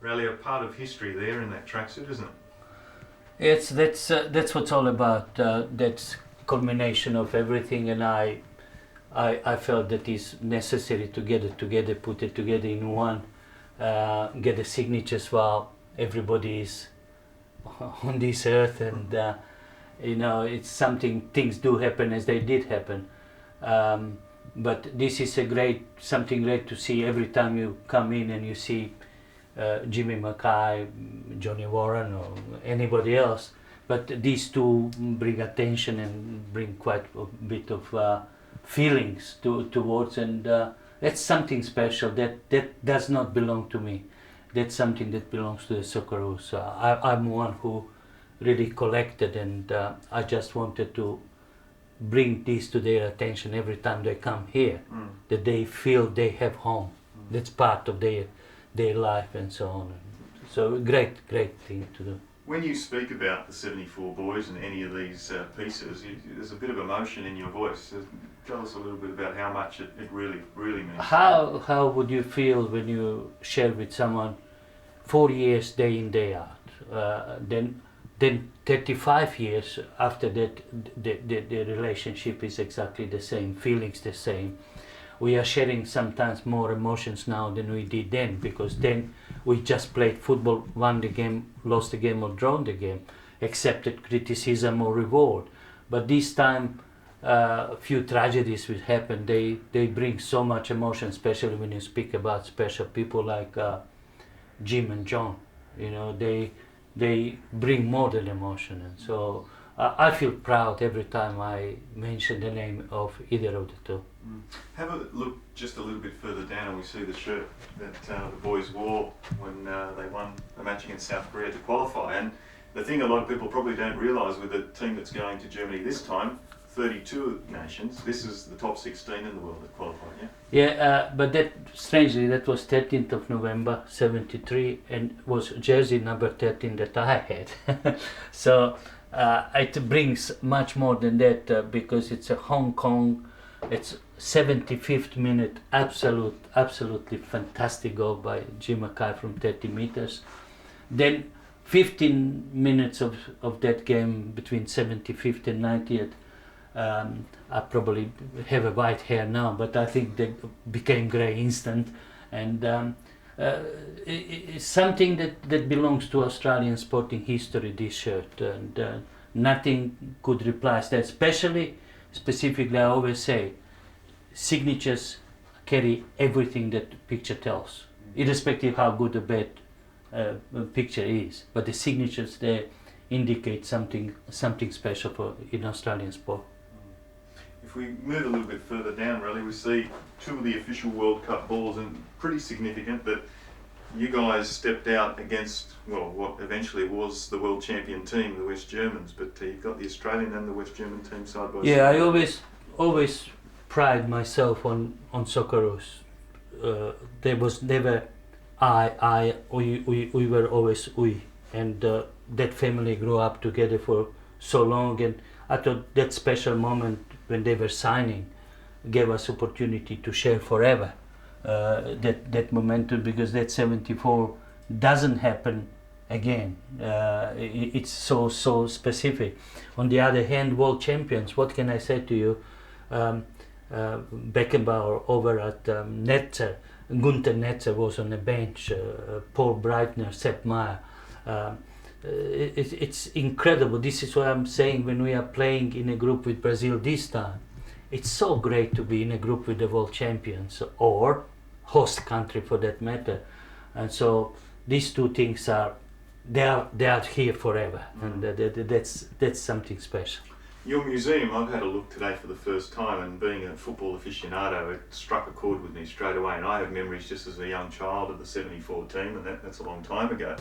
Really a part of history there in that tracksuit, isn't it? That's what's all about. That's culmination of everything, and I felt that it's necessary to get it together, put it together in one, get the signatures while everybody is on this earth, and it's something. Things do happen as they did happen, but this is something great to see every time you come in and you see Jimmy Mackay, Johnny Warren, or anybody else. But these two bring attention and bring quite a bit of feelings towards, and that's something special that does not belong to me. That's something that belongs to the Socceroos. I'm one who really collected, and I just wanted to bring this to their attention every time they come here, that they feel they have home. That's part of their life and so on. So great thing to do. When you speak about the 74 boys and any of these pieces, there's a bit of emotion in your voice. Tell us a little bit about how much it really means. How would you feel when you share with someone 4 years day in, day out? Then 35 years after that, the relationship is exactly the same, feelings the same. We are sharing sometimes more emotions now than we did then, because then we just played football, won the game, lost the game, or drawn the game, accepted criticism or reward. But this time, a few tragedies will happen. They bring so much emotion, especially when you speak about special people like Jim and John. They bring more than emotion, and so I feel proud every time I mention the name of either of the two. Have a look just a little bit further down, and we see the shirt that the boys wore when they won the match against South Korea to qualify. And the thing a lot of people probably don't realise with the team that's going to Germany this time, 32 nations, this is the top 16 in the world that qualified, yeah? Yeah, but strangely, that was 13th of November, 73, and was jersey number 13 that I had. So it brings much more than that, because it's a Hong Kong, it's 75th minute, absolutely fantastic goal by Jim Mackay from 30 meters. Then 15 minutes of that game between 75th and 90th. I probably have a white hair now, but I think they became grey instant, and it's something that belongs to Australian sporting history, this shirt, and nothing could replace that. Specifically, I always say, signatures carry everything that the picture tells, irrespective how good or bad a picture is. But the signatures there indicate something special in Australian sport. If we move a little bit further down, really, we see two of the official World Cup balls, and pretty significant that you guys stepped out against, well, what eventually was the world champion team, the West Germans, but you've got the Australian and the West German team side by side. Yeah, I always pride myself on Socceroos. There was never we were always we, and that family grew up together for so long, and I thought that special moment when they were signing gave us opportunity to share forever that momentum, because that 74 doesn't happen again. It's so specific. On the other hand, world champions, what can I say to you? Beckenbauer over at Netzer, Gunther Netzer was on the bench, Paul Breitner, Sepp Maier. It's incredible. This is what I'm saying when we are playing in a group with Brazil this time. It's so great to be in a group with the world champions, or host country for that matter. And so these two things are here forever, and that's something special. Your museum, I've had a look today for the first time, and being a football aficionado, it struck a chord with me straight away. And I have memories just as a young child of the 74 team, and that's a long time ago.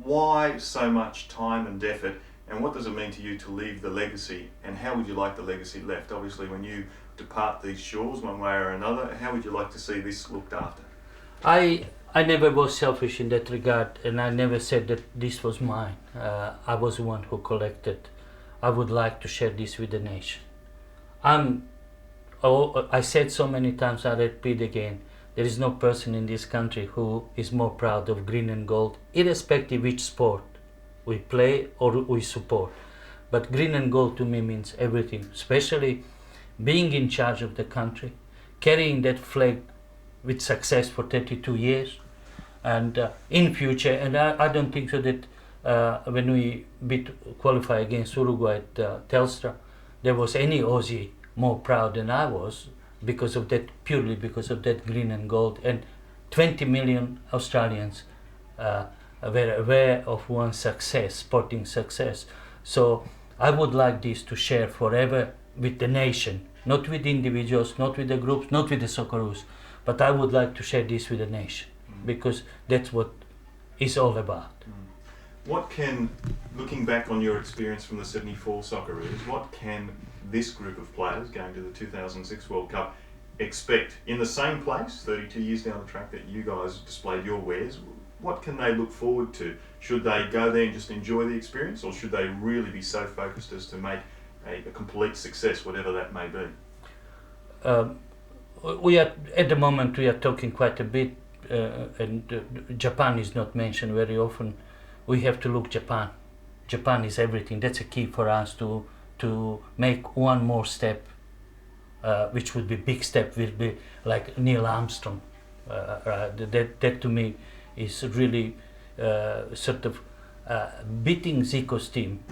Why so much time and effort, and what does it mean to you to leave the legacy, and how would you like the legacy left? Obviously, when you depart these shores one way or another, how would you like to see this looked after? I never was selfish in that regard, and I never said that this was mine. I was the one who collected. I would like to share this with the nation. I said so many times, I repeat again, there is no person in this country who is more proud of green and gold, irrespective which sport we play or we support. But green and gold to me means everything, especially being in charge of the country, carrying that flag with success for 32 years, and in future. And I don't think so that when we qualify against Uruguay at Telstra, there was any Aussie more proud than I was because of that, purely because of that green and gold. And 20 million Australians were aware of one success, sporting success. So I would like this to share forever with the nation, not with individuals, not with the groups, not with the Socceroos, but I would like to share this with the nation, because that's what it's all about. What can, looking back on your experience from the 74 Socceroos, what can this group of players going to the 2006 World Cup expect in the same place, 32 years down the track, that you guys displayed your wares? What can they look forward to? Should they go there and just enjoy the experience, or should they really be so focused as to make a complete success, whatever that may be? We are, at the moment, we are talking quite a bit, and Japan is not mentioned very often. We have to look Japan. Japan is everything. That's a key for us to make one more step, which would be big step, will be like Neil Armstrong. That to me is really sort of beating Zico's team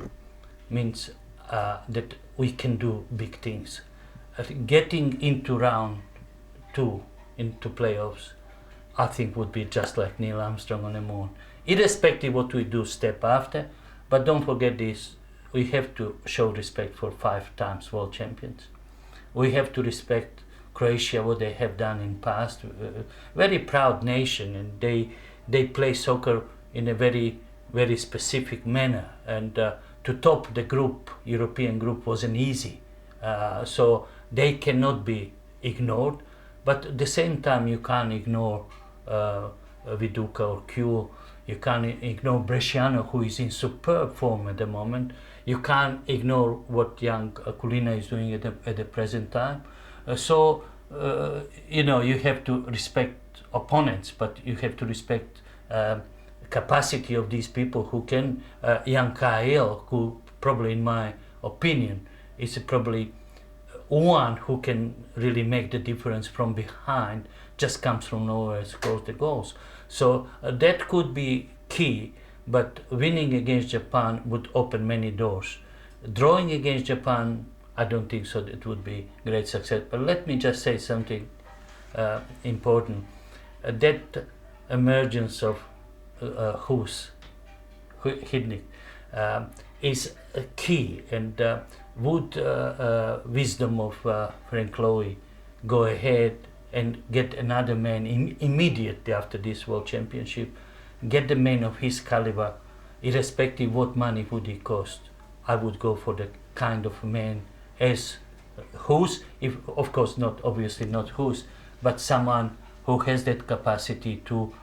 means that we can do big things. Getting into round 2, into playoffs, I think would be just like Neil Armstrong on the moon. Irrespective what we do step after, but don't forget this, we have to show respect for 5 times world champions. We have to respect Croatia, what they have done in past. Very proud nation, and they play soccer in a very, very specific manner. And to top the group, European group, wasn't easy. So they cannot be ignored. But at the same time, you can't ignore Viduka or Q. You can't ignore Bresciano, who is in superb form at the moment. You can't ignore what young Kulina is doing at the present time. You have to respect opponents, but you have to respect capacity of these people who can. Young Kyle, who probably, in my opinion, is probably one who can really make the difference from behind, just comes from nowhere, scores the goals. So that could be key, but winning against Japan would open many doors. Drawing against Japan, I don't think so it would be great success. But let me just say something important. That emergence of Hidnik is a key, and would wisdom of Frank Lowy go ahead and get another man immediately after this World Championship, get the man of his caliber, irrespective what money would it cost. I would go for the kind of man as who's, if of course not, obviously not who's, but someone who has that capacity to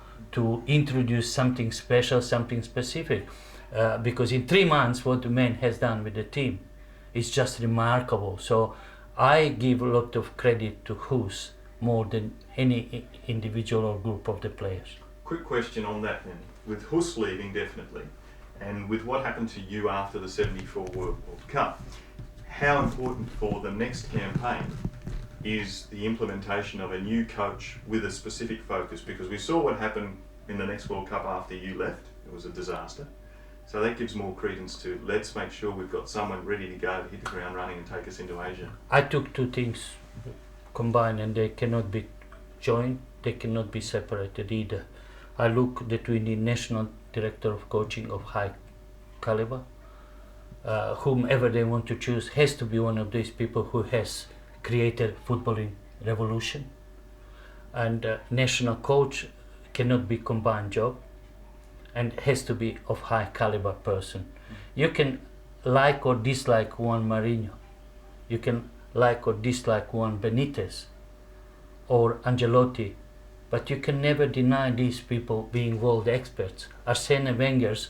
introduce something special, something specific. Because in 3 months, what the man has done with the team is just remarkable. So I give a lot of credit to Hoos more than any individual or group of the players. Quick question on that then. With Hoos leaving definitely, and with what happened to you after the 74 World Cup, how important for the next campaign is the implementation of a new coach with a specific focus? Because we saw what happened in the next World Cup after you left. It was a disaster. So that gives more credence to, let's make sure we've got someone ready to go to hit the ground running and take us into Asia. I took 2 things combined, and they cannot be joined, they cannot be separated either. I look that we need national director of coaching of high caliber. Whomever they want to choose has to be one of these people who has created footballing revolution. And national coach cannot be combined job, and has to be of high caliber person. You can like or dislike one Mourinho. You can like or dislike one Benitez or Ancelotti, but you can never deny these people being world experts. Arsene Wenger's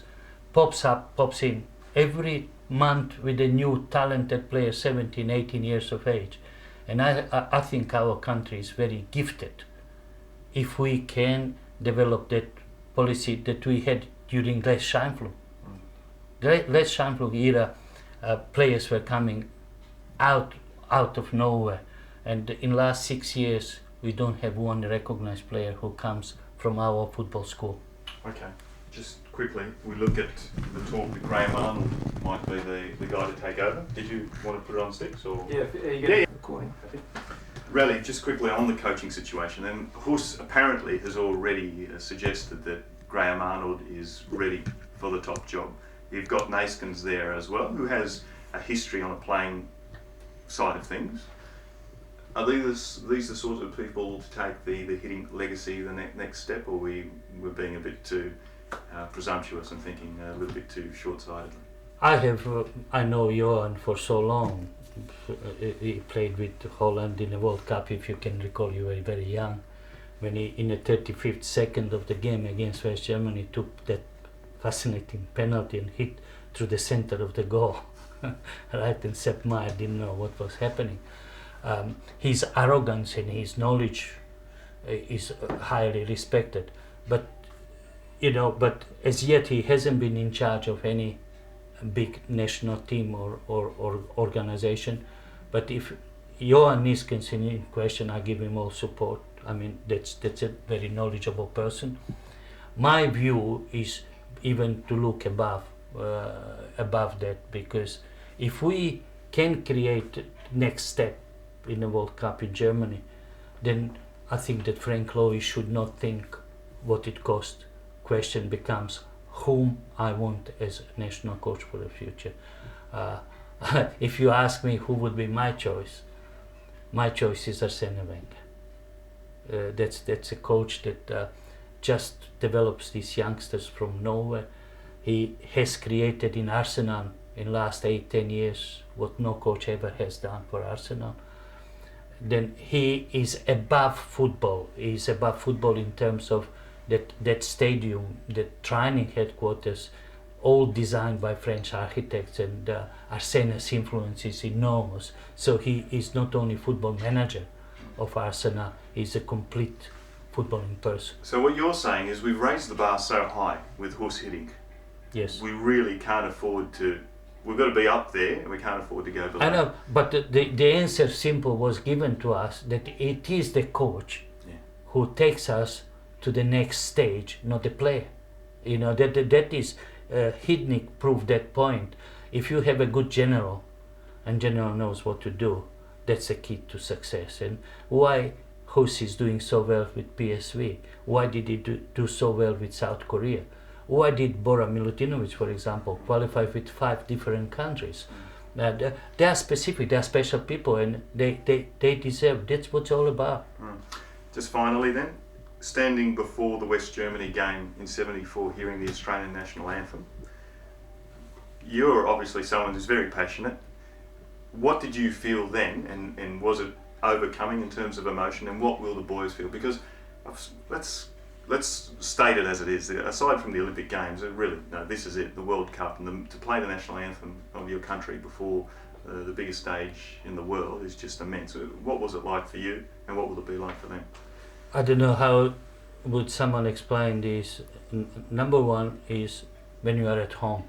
pops in every month with a new talented player, 17, 18 years of age. And I think our country is very gifted if we can develop that policy that we had during Les Scheinflug. The Les Scheinflug era, players were coming out of nowhere, and in last 6 years we don't have one recognized player who comes from our football school. Okay, just quickly, we look at the talk that Graham Arnold might be the guy to take over. Did you want to put it on sticks or? Yeah, you get recording. Raleigh, just quickly on the coaching situation, and Huss apparently has already suggested that Graham Arnold is ready for the top job. You've got Naiskens there as well, who has a history on a playing side of things. Are these the sorts of people to take the hitting legacy the next step, or we're being a bit too presumptuous and thinking a little bit too short-sightedly? I know Johan for so long. He played with Holland in the World Cup, if you can recall. You were very young when he, in the 35th second of the game against West Germany, took that fascinating penalty and hit through the center of the goal. Right, and Sepp Maier didn't know what was happening. His arrogance and his knowledge is highly respected, but as yet he hasn't been in charge of any big national team or organization. But if Johan Naiskens in question, I give him all support. I mean, that's a very knowledgeable person. My view is even to look above that, because if we can create next step in the World Cup in Germany, then I think that Frank Lowy should not think what it costs. Question becomes whom I want as a national coach for the future. If you ask me who would be my choice is Arsene Wenger. That's a coach that just develops these youngsters from nowhere. He has created in Arsenal in last 8-10 years what no coach ever has done for Arsenal. Then he is above football. He is above football in terms of that stadium, the training headquarters, all designed by French architects, and Arsene's influence is enormous. So he is not only football manager of Arsenal, he's a complete footballing person. So what you're saying is we've raised the bar so high with Huss hitting. Yes. We really can't afford to. We've got to be up there, and we can't afford to go below. I know, but the answer simple was given to us that it is the coach who takes us to the next stage, not the player. That is Hidnik proved that point. If you have a good general, and general knows what to do, that's the key to success. And why Huss is doing so well with PSV? Why did he do so well with South Korea? Why did Bora Milutinovic, for example, qualify with 5 different countries? They are specific, they are special people, and they deserve. That's what it's all about. Just finally then, standing before the West Germany game in '74, hearing the Australian national anthem, you're obviously someone who's very passionate. What did you feel then, and was it overcoming in terms of emotion, and what will the boys feel? Because let's state it as it is. Aside from the Olympic Games, this is it, the World Cup, and to play the national anthem of your country before the biggest stage in the world is just immense. What was it like for you, and what will it be like for them? I don't know how would someone explain this. Number one is when you are at home,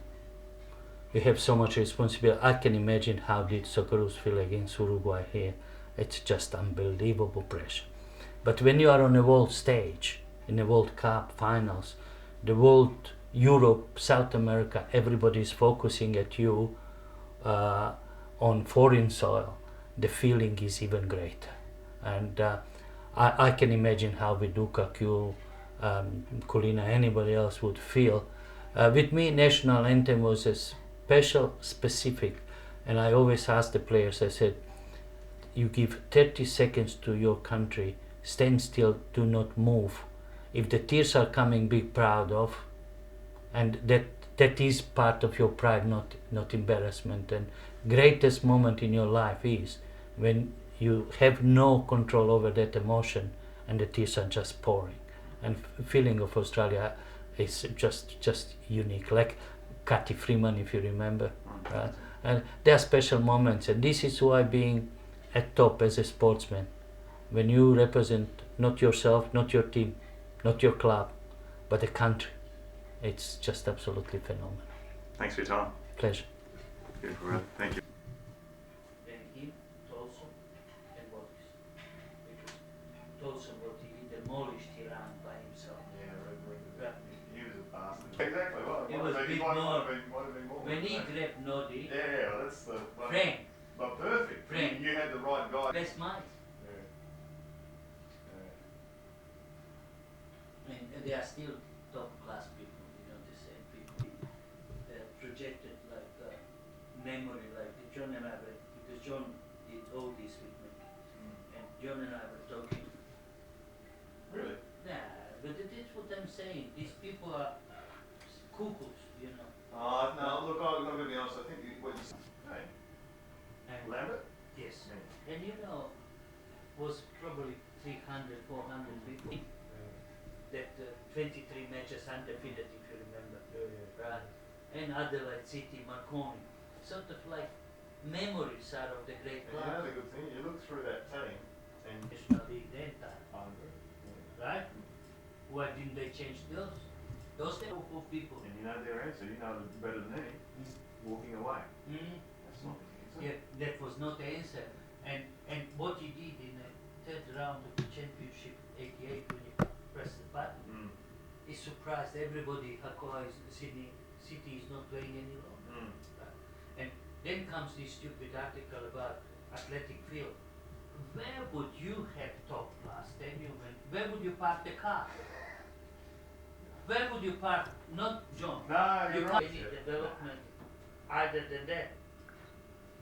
you have so much responsibility. I can imagine how did Socceroos feel against Uruguay here. It's just unbelievable pressure. But when you are on a world stage, in the World Cup finals, the world, Europe, South America, everybody is focusing at you on foreign soil. The feeling is even greater. And I can imagine how Viduka, Q, Kulina, anybody else would feel. With me, national anthem was a special, specific, and I always ask the players, I said, you give 30 seconds to your country, stand still, do not move. If the tears are coming, be proud of, and that is part of your pride, not embarrassment. And greatest moment in your life is when you have no control over that emotion and the tears are just pouring. And feeling of Australia is just unique, like Cathy Freeman, if you remember. And there are special moments, and this is why being at top as a sportsman, when you represent not yourself, not your team, not your club, but the country. It's just absolutely phenomenal. Thanks for your time. Pleasure. Beautiful, Ray. Thank you. Then him, Tolson, and Wattis. Because Tolson, what he demolished Iran by himself. Yeah, he was a bastard. Exactly. Well, It was big might more. have been more. When he grabbed Noddy, Yeah, that's the. Frank, But perfect. Frank. You had the right guy. best mate. Yeah. And they are still top class people, the same people. They're projected like memory, like John and I were, because John did all this with me. And John and I were talking. Really? Nah, but that's what I'm saying. These people are cuckoos, No, look, I'm going to be honest. I think what you said. Hey, And Lambert? yes. Yeah. And was probably 300, 400 people. That 23 matches undefeated, if you remember. Right? And Adelaide City, Marconi. Sort of like memories are of the great And you know club. the good thing, you look through that team and National League then time, I agree. right? Why didn't they change those? Those type of people. And you know their answer, you know it better than any. Walking away. Mm. That's not the answer. Yeah, that was not the answer. And what he did in the third round of the championship, 88, when he pressed the button, he surprised everybody how City is not playing any longer. And then comes this stupid article about athletic field. Where would you have top class stadium and where would you park the car? Where would you park? Not John. No, You you're can't right. any development other than that.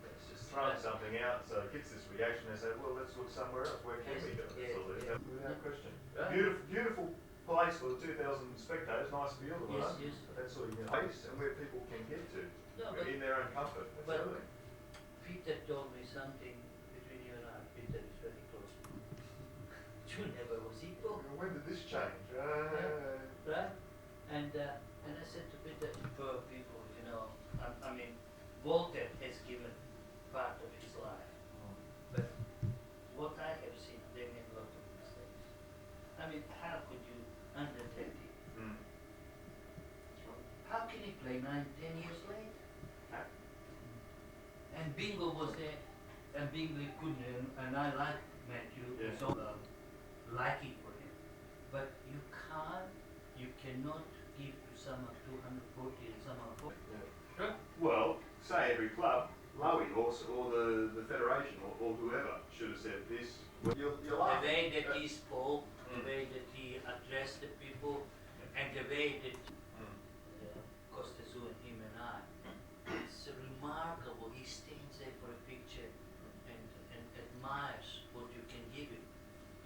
It's just throwing something out so it gets this reaction. They say, well, let's look somewhere else. Where can we go? Without question. Right. Beautiful place for the 2,000 spectators. Nice view of the Yes, road. yes. But that's sort of place and where people can get to No, but in their own comfort. That's but- everything. Peter told me something between you and I. Peter is very close. You never was equal, When did this change? right? And I said to Peter, for people, I mean, Walter has given part of his life, but what I have seen, they made a lot of mistakes. I mean, how could you under 20? How can he play 9, 10 years later? And Bingo was there, and Bingo couldn't, and I like Matthew, Yeah. so liking for him. But you cannot give to someone 240 and someone 40. Right? Well, say every club, Lowy or the federation or whoever should have said this. You're The laughing. way that he spoke, the way that he addressed the people, and the way that Costazu and him and I, it's remarkable. He stands there for a picture and admires what you can give him.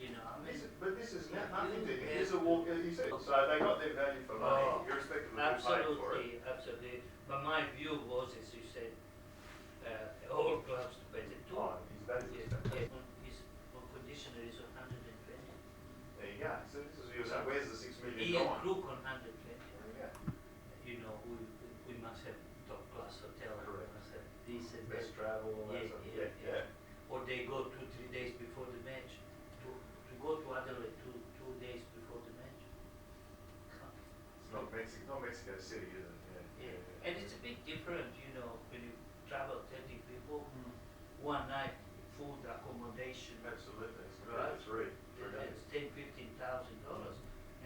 I mean, But this is nothing to him. This is a walk, as you said. So they got their value for money, irrespective of who paid for it. absolutely. But my view was, as you said, all clubs to pay the two. Oh, his value is fantastic. His conditioner is on 120. There you go. So this is you say, where's the $6 million? Ian Crook on 120. There you go. We must have top class hotel. We must have this and that. Best travel, all that stuff. Yeah. Or they go 2-3 days before the match. To go to Adelaide 2 days before the match. It's not Mexico City, is it? Yeah. And it's a bit different, when you travel 30 people, one night, food, accommodation. Absolutely. Right. It's three days. It's $10,000-$15,000,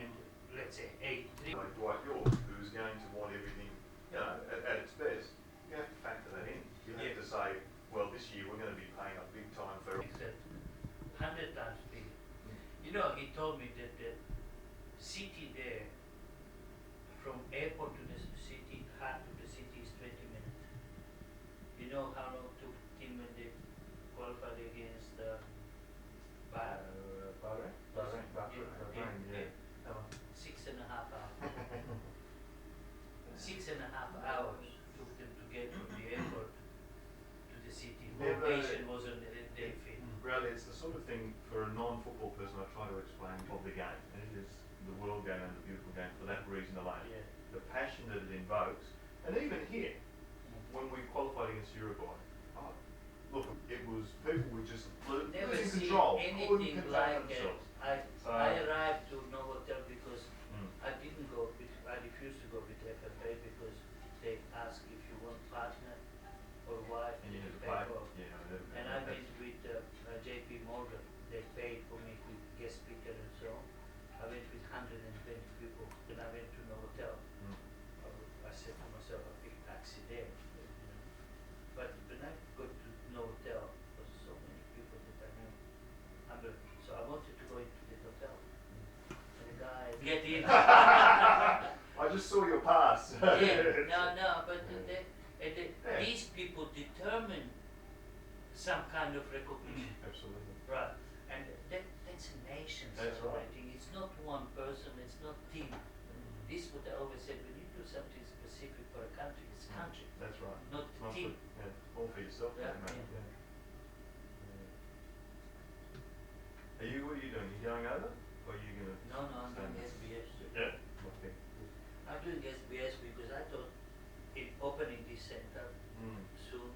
and let's say 8 Like Dwight York, who's going to want everything, at its best. You have to factor that in. You have to say, well, this year we're going to be paying a big time for. 100 times bigger. He told me that the city there, from airport to the city, heart of the city is 20 minutes. You know how long it took him when they qualified against Bahrain? Bahrain, yeah. 6.5 hours. 6.5 hours took them to get from the airport to the city. Location was on the day fit. Really, it's the sort of thing for a non-football person I try to explain of the game. And it is the world game and the beautiful game for that reason alone. Yeah. The passion that it invokes. And even here, when we qualified against Uruguay, look, it was people were just Never losing seen control. anything Couldn't contain like it. themselves. I So I arrived to no hotel because Mm. I didn't go. I refused to go with FFA because they ask if you want partner or wife. and you to had to pay pay. for. Yeah, And I went with JP Morgan. They paid for me with guest speaker and so on. I went with 120 people. Then I went to no hotel. Mm. I said to myself, I'll pick taxi there. You know. But when I got to no hotel, there was so many people that I knew. So I wanted to go into the hotel. And the guy, get in. I just saw your pass. No, but Yeah. these people determine some kind of recognition. Absolutely. Right. And that's a nation That's right. celebrating. It's not one person, it's not team. This is what I always said, when you do something specific for a country, it's country, That's right. not Not team. for, yeah, all for yourself. Yeah, mate. yeah. Are you? What are you doing? You going over, or are you gonna? No, I'm stay doing in? SBS. Yeah. Okay. I'm doing SBS because I thought in opening this center Mm. soon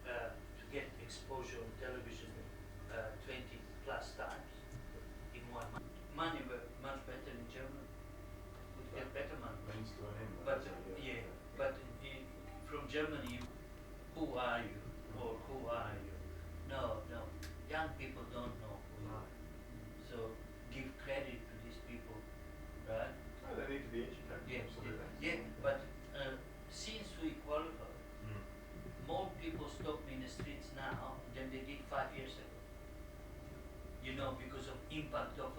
to get exposure on television 20 plus times in 1 month. Money were much better in Germany. Would get better money. Means to an end. But so, yeah, but from Germany, who are you or who are you? No, young people don't know who you are. So give credit to these people, right? Oh, they need to be educated. Yeah, Absolutely. yeah. But since we qualified, Mm. more people stop me in the streets now than they did 5 years ago. You know, because of impact of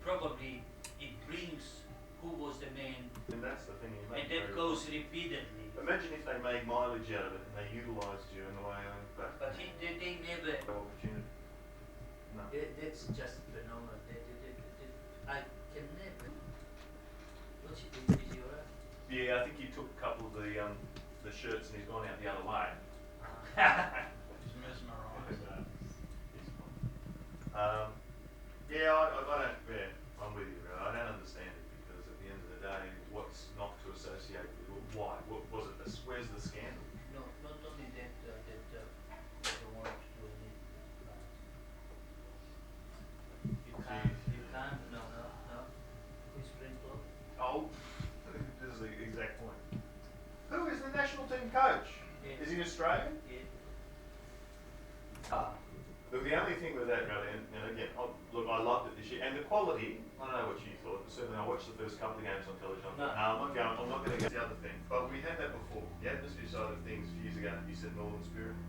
probably it brings who was the man, And that's the thing. You make and that very- goes repeatedly. Imagine if they made mileage out of it and they utilised you in the way back. But they never. Opportunity. No. That's just phenomenal. I can never. What's it doing? Is he alright? Yeah, I think he took a couple of the shirts and he's gone out the other way. He's mesmerised. Yeah, I don't. Yeah, I'm with you. Right? I don't understand it because at the end of the day, what's not to associate with? Why? What was it? Where's the scandal? No, not only that. They don't want to do any. You can't. No. It's Sprinkler. Oh, this is the exact point. Who is the national team coach? Yeah. Is he Australian? Yeah. Look, the only thing with that, really, and again, look, I loved it this year, and the quality. I don't know what you thought, but certainly I watched the first couple of games on television. I thought, No. I'm not going to get the other thing. But we had that before. The atmosphere side of things years ago. You said Northern Spirit.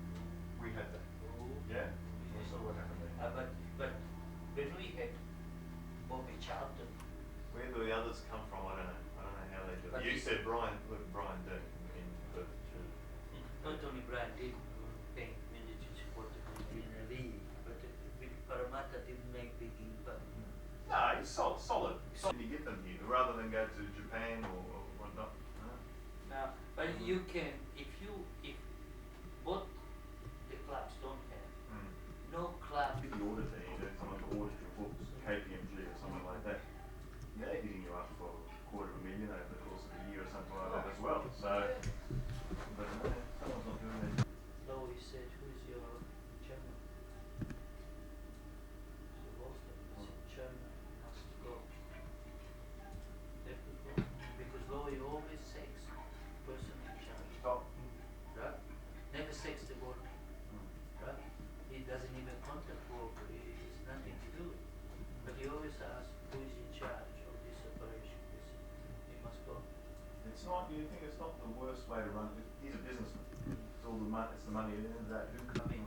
We had that. Oh. Yeah. We saw what happened there. But when we had Bobby Charlton, Where do the others come from? I don't know. I don't know how they do But it. You he- said Brian Dean in Perth too. not only Brian did pay money to support the in the league, but with Parramatta didn't make big impact. No, he's solid. You get them here rather than go to Japan or whatnot. No. Now, but you can, if what the clubs don't have, no club. The auditor, you know, someone to audit your books, KPMG or someone like that. They're hitting you up for $250,000 over the course of a year or something like that as well. So, but someone's not doing that. Lowy said, who's your chairman? So Alston, I said, chairman must go. They could go. Because Lowy always says, person in charge. Stop. Right? Never says the word. Right? He doesn't even contact work, it's nothing to do with it. But he always asks, who is in charge of this operation? He must go. It's not. You think it's not the worst way to run it? He's a businessman. It's all the money. It's the money at the end of that. I mean,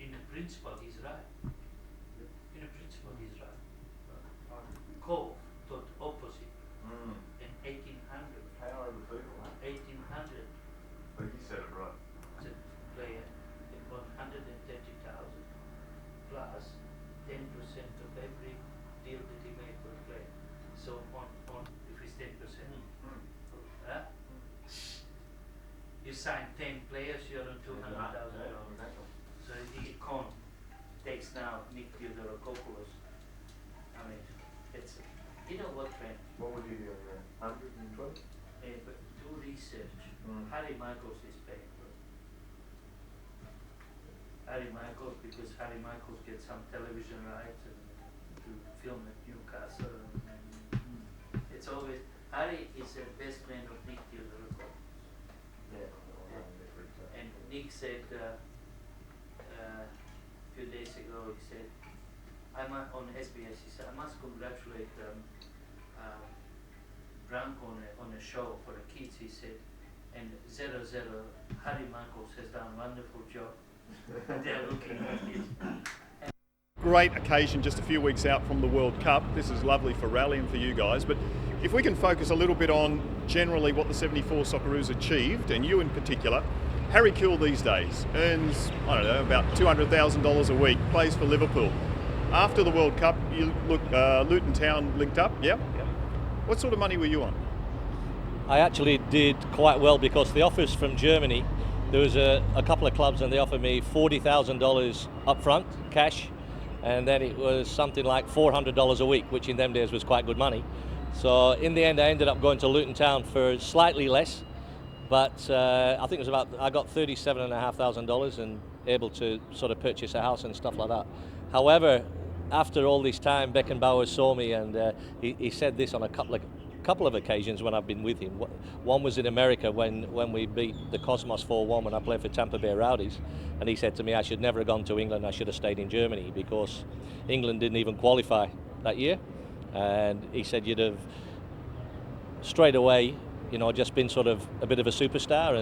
in principle, he's right. In principle, he's right. Cove thought opposite. In 1800, Power over people. Huh? 1800, But he said it right. the player, they got 130,000 plus 10% of every deal that he made for the player. So on if it's 10%, huh? You sign 10 players, you're on $200,000. Exactly. So he takes now Nick Theodorakopoulos. I mean, it's, you know what, Trent? What would you do? 120? But do research. Mm. Harry Michaels is paying. Harry Michaels, because Harry Michaels gets some television rights and to film at Newcastle. And it's always, Harry is the best man of Nick Theodore. And Nick said a few days ago, he said, on SBS, he said, I must congratulate Branko on a show for the kids, he said, and 0-0, Harry Marcos has done a wonderful job. They're looking at it. Great occasion just a few weeks out from the World Cup. This is lovely for Rale and for you guys, but if we can focus a little bit on generally what the 74 Socceroos achieved, and you in particular. Harry Kewell these days earns, I don't know, about $200,000 a week, plays for Liverpool. After the World Cup, you look, Luton Town linked up, yeah? Yep. What sort of money were you on? I actually did quite well because the offers from Germany, there was a couple of clubs and they offered me $40,000 up front, cash, and then it was something like $400 a week, which in them days was quite good money. So in the end I ended up going to Luton Town for slightly less, but I think it was about, I got $37,500 and able to sort of purchase a house and stuff like that. However, after all this time, Beckenbauer saw me and he said this on a couple of occasions when I've been with him. One was in America when we beat the Cosmos 4-1 when I played for Tampa Bay Rowdies, and he said to me I should never have gone to England, I should have stayed in Germany because England didn't even qualify that year, and he said you'd have straight away, you know, just been sort of a bit of a superstar,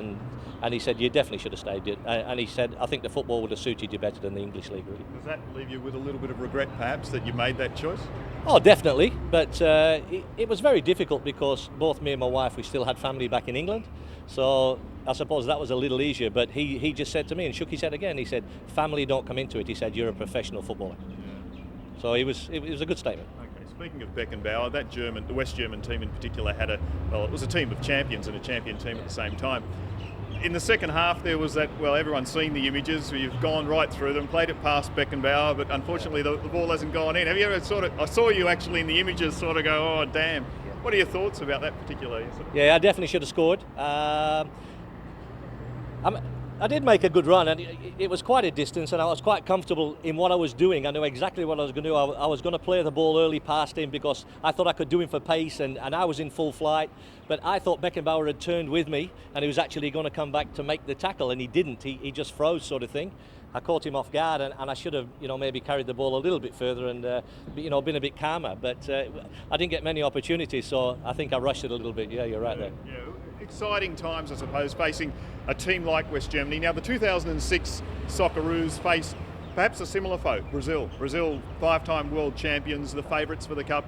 and he said you definitely should have stayed, and he said I think the football would have suited you better than the English league really. Does that leave you with a little bit of regret perhaps that you made that choice? Oh, definitely, but it was very difficult because both me and my wife, we still had family back in England, so I suppose that was a little easier, but he just said to me and shook his head again, he said family don't come into it, he said you're a professional footballer. Yeah. So it was a good statement. Speaking of Beckenbauer, the West German team in particular it was a team of champions and a champion team at the same time. In the second half there was that, well, everyone's seen the images, you've gone right through them, played it past Beckenbauer, but unfortunately the ball hasn't gone in. Have you ever I saw you actually in the images sort of go, oh damn. What are your thoughts about that particular incident? Yeah, I definitely should have scored. I did make a good run, and it was quite a distance, and I was quite comfortable in what I was doing. I knew exactly what I was going to do. I was going to play the ball early past him because I thought I could do him for pace, and I was in full flight. But I thought Beckenbauer had turned with me, and he was actually going to come back to make the tackle, and he didn't. He just froze, sort of thing. I caught him off guard, and I should have, maybe carried the ball a little bit further and, been a bit calmer. But I didn't get many opportunities, so I think I rushed it a little bit. Yeah, you're right there. Yeah. Exciting times, I suppose, facing a team like West Germany. Now, the 2006 Socceroos face perhaps a similar foe, Brazil. Brazil, 5-time world champions, the favourites for the Cup.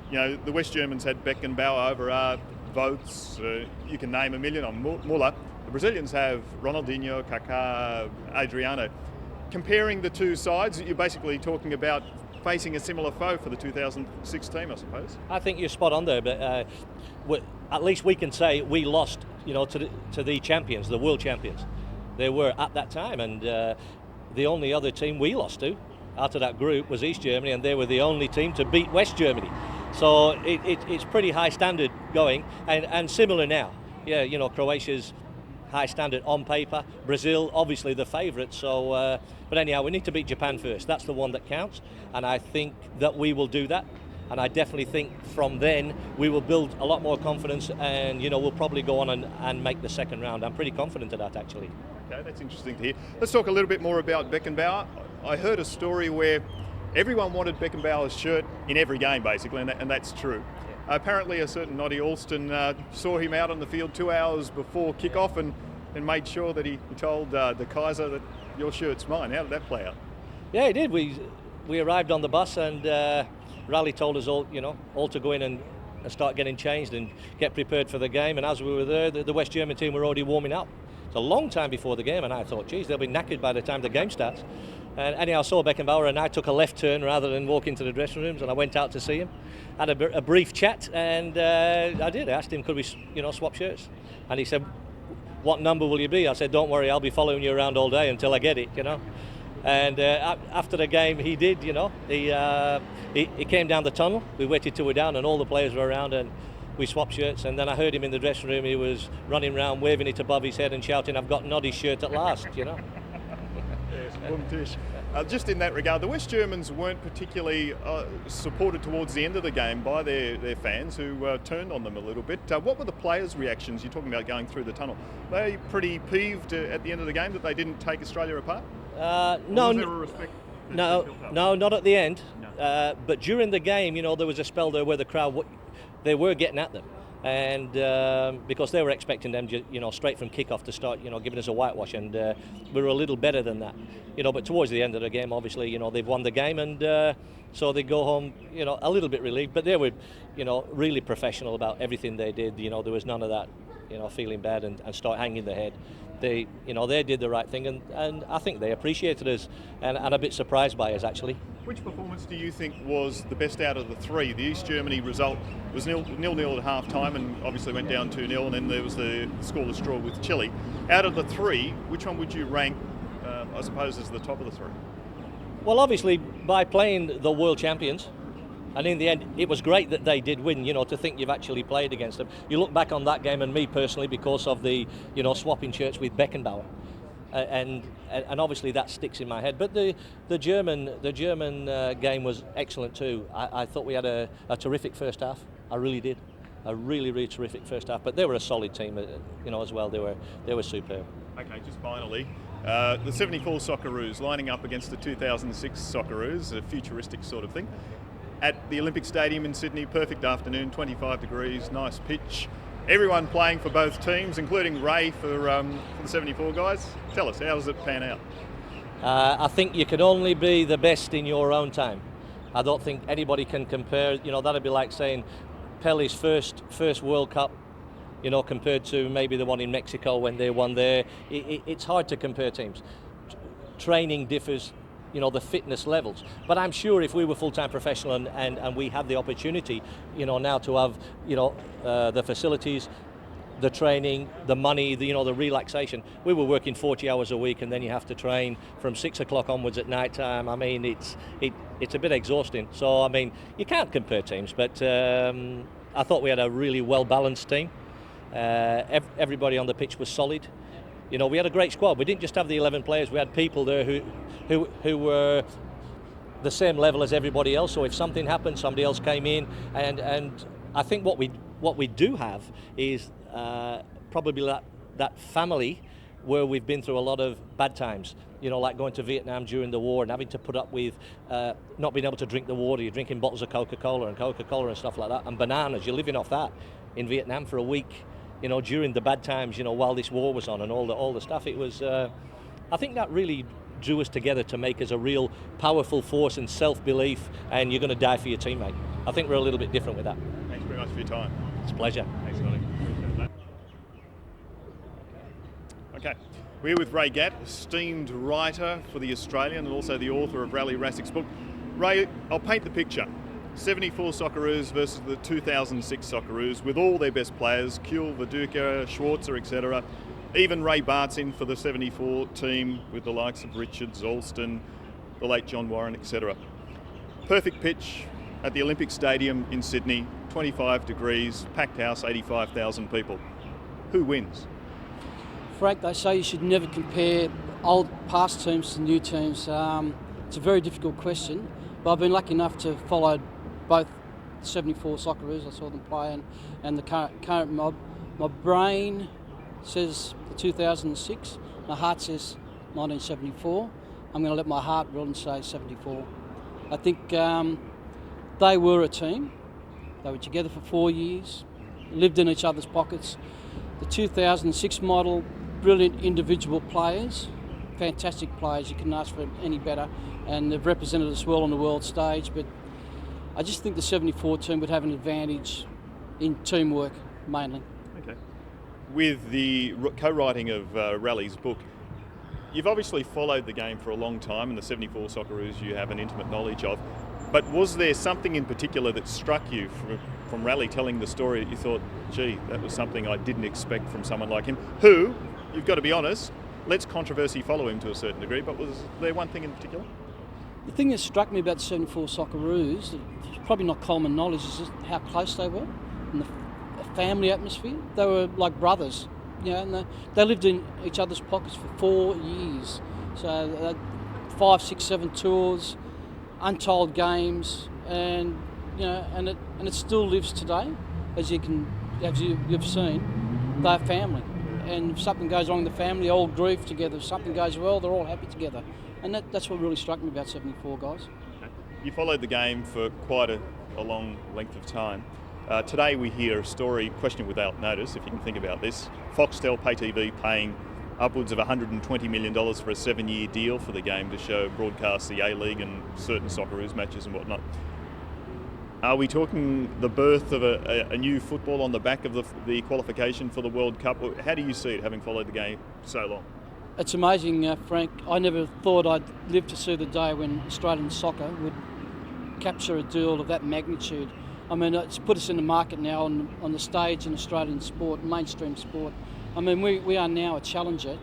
The West Germans had Beckenbauer, Everard, Votes, you can name a million on Muller. The Brazilians have Ronaldinho, Kaká, Adriano. Comparing the two sides, you're basically talking about facing a similar foe for the 2006 team, I suppose. I think you're spot on there, but at least we can say we lost, to the champions, the world champions. They were at that time, and the only other team we lost to out of that group was East Germany, and they were the only team to beat West Germany. So it's pretty high standard going, and similar now. Yeah, Croatia's high standard on paper. Brazil, obviously the favourite. So, but anyhow, we need to beat Japan first. That's the one that counts, and I think that we will do that. And I definitely think from then we will build a lot more confidence, and we'll probably go on and make the second round. I'm pretty confident of that, actually. Okay, that's interesting to hear. Let's talk a little bit more about Beckenbauer. I heard a story where everyone wanted Beckenbauer's shirt in every game, basically, and that's true. Yeah. Apparently, a certain Noddy Alston saw him out on the field 2 hours before kickoff and made sure that he told the Kaiser that your shirt's mine. How did that play out? Yeah, it did. We arrived on the bus, and Raleigh told us all to go in and start getting changed and get prepared for the game. And as we were there, the West German team were already warming up. It's a long time before the game, and I thought, geez, they'll be knackered by the time the game starts. And anyhow, I saw Beckenbauer, and I took a left turn rather than walk into the dressing rooms, and I went out to see him. Had a brief chat, and I asked him, could we, swap shirts? And he said, what number will you be? I said, don't worry, I'll be following you around all day until I get it, And after the game, he did, he came down the tunnel. We waited till we're down, and all the players were around, and we swapped shirts. And then I heard him in the dressing room. He was running around, waving it above his head and shouting, "I've got Noddy's shirt at last," Yes, Boom Tisch. Just in that regard, the West Germans weren't particularly supported towards the end of the game by their fans who turned on them a little bit. What were the players' reactions? You're talking about going through the tunnel. Were they pretty peeved at the end of the game that they didn't take Australia apart? No, was there a respect? no, not at the end. No. But during the game, there was a spell there where the crowd, they were getting at them. And because they were expecting them, straight from kickoff to start, giving us a whitewash, and we were a little better than that, But towards the end of the game, obviously, they've won the game, and so they go home, a little bit relieved. But they were, really professional about everything they did. There was none of that, feeling bad and start hanging their head. They, they did the right thing, and I think they appreciated us, and a bit surprised by us actually. Which performance do you think was the best out of the three? The East Germany result was 0-0 at half time and obviously went down 2-0, and then there was the scoreless draw with Chile. Out of the three, which one would you rank, I suppose, as the top of the three? Well, obviously, by playing the world champions, and in the end, it was great that they did win, to think you've actually played against them. You look back on that game, and me personally, because of the, swapping shirts with Beckenbauer. And obviously that sticks in my head. But the German game was excellent too. I thought we had a terrific first half. I really did. A really terrific first half. But they were a solid team, as well. They were superb. Okay, just finally, the 74 Socceroos lining up against the 2006 Socceroos, a futuristic sort of thing. At the Olympic Stadium in Sydney, perfect afternoon, 25 degrees, nice pitch. Everyone playing for both teams, including Ray for the 74 guys. Tell us, how does it pan out? I think you can only be the best in your own time. I don't think anybody can compare. That'd be like saying Pele's first World Cup, compared to maybe the one in Mexico when they won there. It's hard to compare teams. Training differs, the fitness levels. But I'm sure if we were full-time professional and we had the opportunity, now to have, the facilities, the training, the money, the relaxation. We were working 40 hours a week, and then you have to train from 6 o'clock onwards at night time. I mean, it's a bit exhausting. So, I mean, you can't compare teams, but I thought we had a really well-balanced team. Everybody on the pitch was solid. We had a great squad. We didn't just have the 11 players. We had people there who were the same level as everybody else. So if something happened, somebody else came in, and I think what we do have is probably that family where we've been through a lot of bad times. Like going to Vietnam during the war and having to put up with not being able to drink the water. You're drinking bottles of Coca-Cola and stuff like that, and bananas. You're living off that in Vietnam for a week. During the bad times, while this war was on and all the stuff, it was. I think that really drew us together to make us a real powerful force and self-belief. And you're going to die for your teammate. I think we're a little bit different with that. Thanks very much for your time. It's a pleasure. Thanks, Noddy. Okay, we're with Ray Baartz, esteemed writer for The Australian and also the author of Rale Rasic's book. Ray, I'll paint the picture. 74 Socceroos versus the 2006 Socceroos with all their best players, Kuhl, Viduka, Schwarzer, etc. Even Ray Baartz in for the 74 team with the likes of Richards, Alston, the late John Warren, etc. Perfect pitch at the Olympic Stadium in Sydney, 25 degrees, packed house, 85,000 people. Who wins? Frank, they say you should never compare past teams to new teams. It's a very difficult question, but I've been lucky enough to follow both 74 Socceroos. I saw them play and the current mob. My brain says the 2006. My heart says 1974. I'm going to let my heart rule and say 74. I think they were a team. They were together for 4 years, lived in each other's pockets. The 2006 model, brilliant individual players, fantastic players. You couldn't ask for any better, and they've represented us well on the world stage. But I just think the 74 team would have an advantage in teamwork mainly. Okay. With the co-writing of Rale's book, you've obviously followed the game for a long time, and the 74 Socceroos you have an intimate knowledge of. But was there something in particular that struck you from Rale telling the story that you thought, gee, that was something I didn't expect from someone like him, who, you've got to be honest, lets controversy follow him to a certain degree, but was there one thing in particular? The thing that struck me about the 74 Socceroos, it's probably not common knowledge, is just how close they were and the family atmosphere. They were like brothers, and they lived in each other's pockets for 4 years. So 5, 6, 7 tours, untold games, and it still lives today, as you've seen. They're family, and if something goes wrong in the family, all grieve together. If something goes well, they're all happy together, and that's what really struck me about 74, guys. You followed the game for quite a long length of time. Today we hear a story, question without notice, if you can think about this. Foxtel Pay TV paying upwards of $120 million for a 7-year deal for the game to show broadcast the A-League and certain Socceroos matches and whatnot. Are we talking the birth of a new football on the back of the qualification for the World Cup? How do you see it, having followed the game so long? It's amazing, Frank. I never thought I'd live to see the day when Australian soccer would capture a deal of that magnitude. I mean, it's put us in the market now on the stage in Australian sport, mainstream sport. I mean, we are now a challenger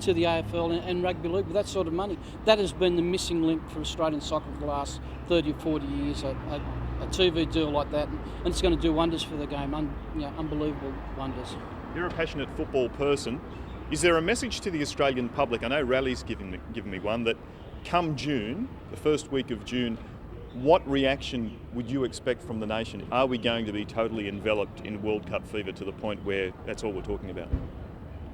to the AFL and rugby league with that sort of money. That has been the missing link for Australian soccer for the last 30 or 40 years, a TV deal like that, and it's going to do wonders for the game, unbelievable wonders. You're a passionate football person. Is there a message to the Australian public? I know Rale's given me one, that come June, the first week of June, what reaction would you expect from the nation? Are we going to be totally enveloped in World Cup fever to the point where that's all we're talking about?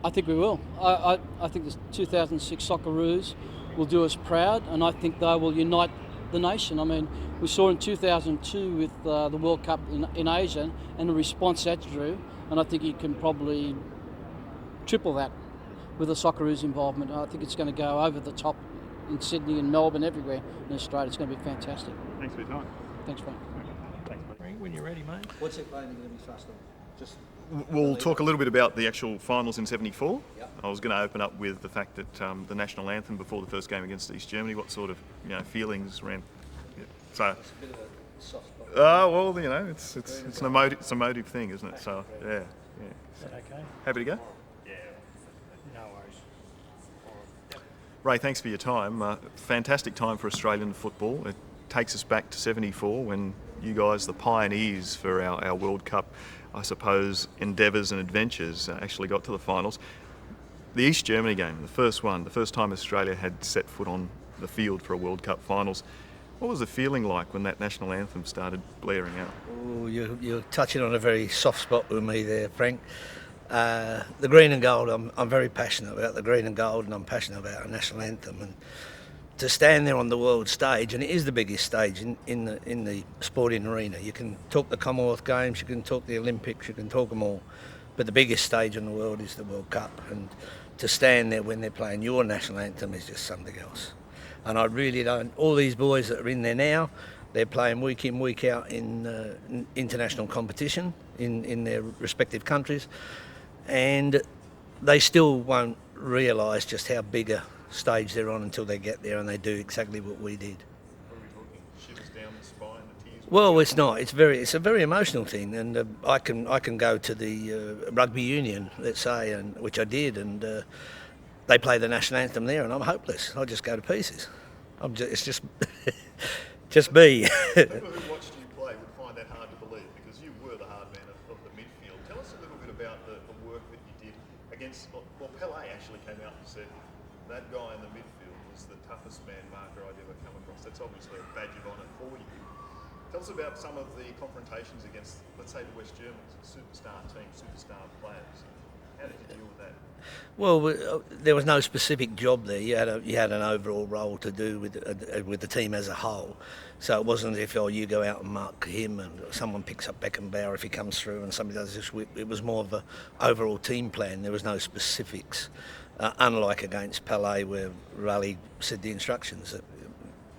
I think we will. I think the 2006 Socceroos will do us proud, and I think they will unite the nation. I mean, we saw in 2002 with the World Cup in Asia and the response that drew, and I think you can probably triple that with the Socceroos involvement. I think it's going to go over the top in Sydney and Melbourne, everywhere in Australia. It's going to be fantastic. Thanks for your time. Thanks, Frank. Thanks, mate. When you're ready, mate. What's it mainly going to be thrust on? Just We'll talk a little bit about the actual finals in 74. Yep. I was going to open up with the fact that the national anthem before the first game against East Germany, what sort of feelings ran? Yeah. So, it's a bit of a soft spot. well, it's an emotive thing, isn't it? So, yeah. Is that okay? Happy to go? No worries. Ray, thanks for your time. Fantastic time for Australian football. It takes us back to 74 when you guys, the pioneers for our World Cup, I suppose, endeavours and adventures, actually got to the finals. The East Germany game, the first time Australia had set foot on the field for a World Cup finals. What was the feeling like when that national anthem started blaring out? Oh, you're touching on a very soft spot with me there, Frank. The green and gold, I'm very passionate about the green and gold, and I'm passionate about our national anthem. And to stand there on the world stage, and it is the biggest stage in the sporting arena. You can talk the Commonwealth Games, you can talk the Olympics, you can talk them all, but the biggest stage in the world is the World Cup. And to stand there when they're playing your national anthem is just something else. And I really don't. All these boys that are in there now, they're playing week in, week out in international competition in their respective countries, and they still won't realise just how big a stage they're on until they get there and they do exactly what we did. What are we talking? Shivers down the spine, the tears? Well, it's not. It's a very emotional thing, and I can go to the rugby union, let's say, which I did, and they play the national anthem there, and I'm hopeless. I just go to pieces. It's just just me. People who watched you play would find that hard to believe because you were the hard man of the midfield. Tell us a little bit about the work that you did against. Well, Pelé actually came out and said that guy in the midfield was the toughest man marker I'd ever come across. That's obviously a badge of honour for you. Tell us about some of the confrontations against, let's say, the West Germans, superstar team, superstar players. How did you deal with that? Well, there was no specific job there. You had an overall role to do with the team as a whole. So it wasn't as if you go out and mark him and someone picks up Beckenbauer if he comes through and somebody does this whip. It was more of an overall team plan. There was no specifics. Unlike against Pelé, where Rale said the instructions.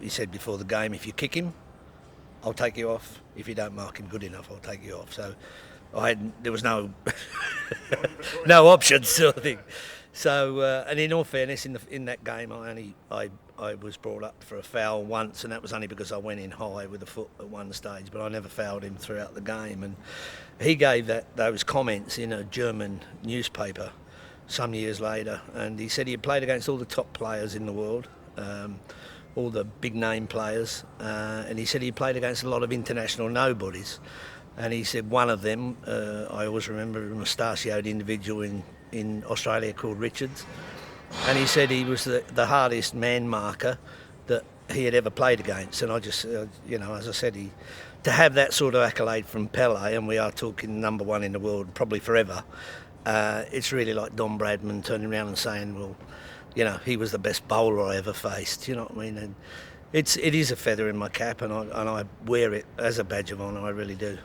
He said before the game, if you kick him, I'll take you off. If you don't mark him good enough, I'll take you off. So there was no no options sort of thing. So and in all fairness, in that game, I was brought up for a foul once, and that was only because I went in high with the foot at one stage. But I never fouled him throughout the game, and he gave those comments in a German newspaper some years later, and he said he had played against all the top players in the world, all the big name players, and he said he played against a lot of international nobodies, and he said one of them, I always remember, a mustachioed individual in Australia called Richards, and he said he was the hardest man marker that he had ever played against. And I just, as I said, to have that sort of accolade from Pele, and we are talking number one in the world probably forever, it's really like Don Bradman turning around and saying, well, he was the best bowler I ever faced. You know what I mean? And it is a feather in my cap, and I wear it as a badge of honour. I really do.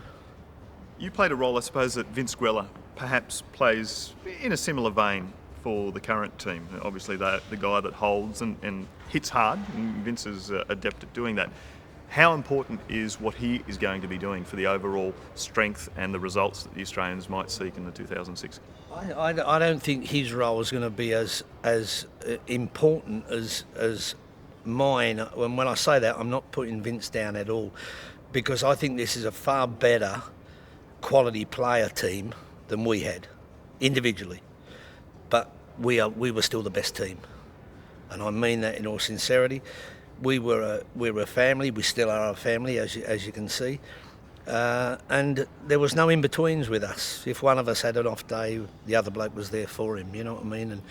You played a role, I suppose, that Vince Guella perhaps plays in a similar vein for the current team. Obviously, the guy that holds and hits hard, and Vince is adept at doing that. How important is what he is going to be doing for the overall strength and the results that the Australians might seek in the 2006? I don't think his role is going to be as important as mine. And when I say that, I'm not putting Vince down at all, because I think this is a far better quality player team than we had individually. But we were still the best team, and I mean that in all sincerity. We were a family. We still are a family, as you can see, and there was no in-betweens with us. If one of us had an off day, the other bloke was there for him. You know what I mean? And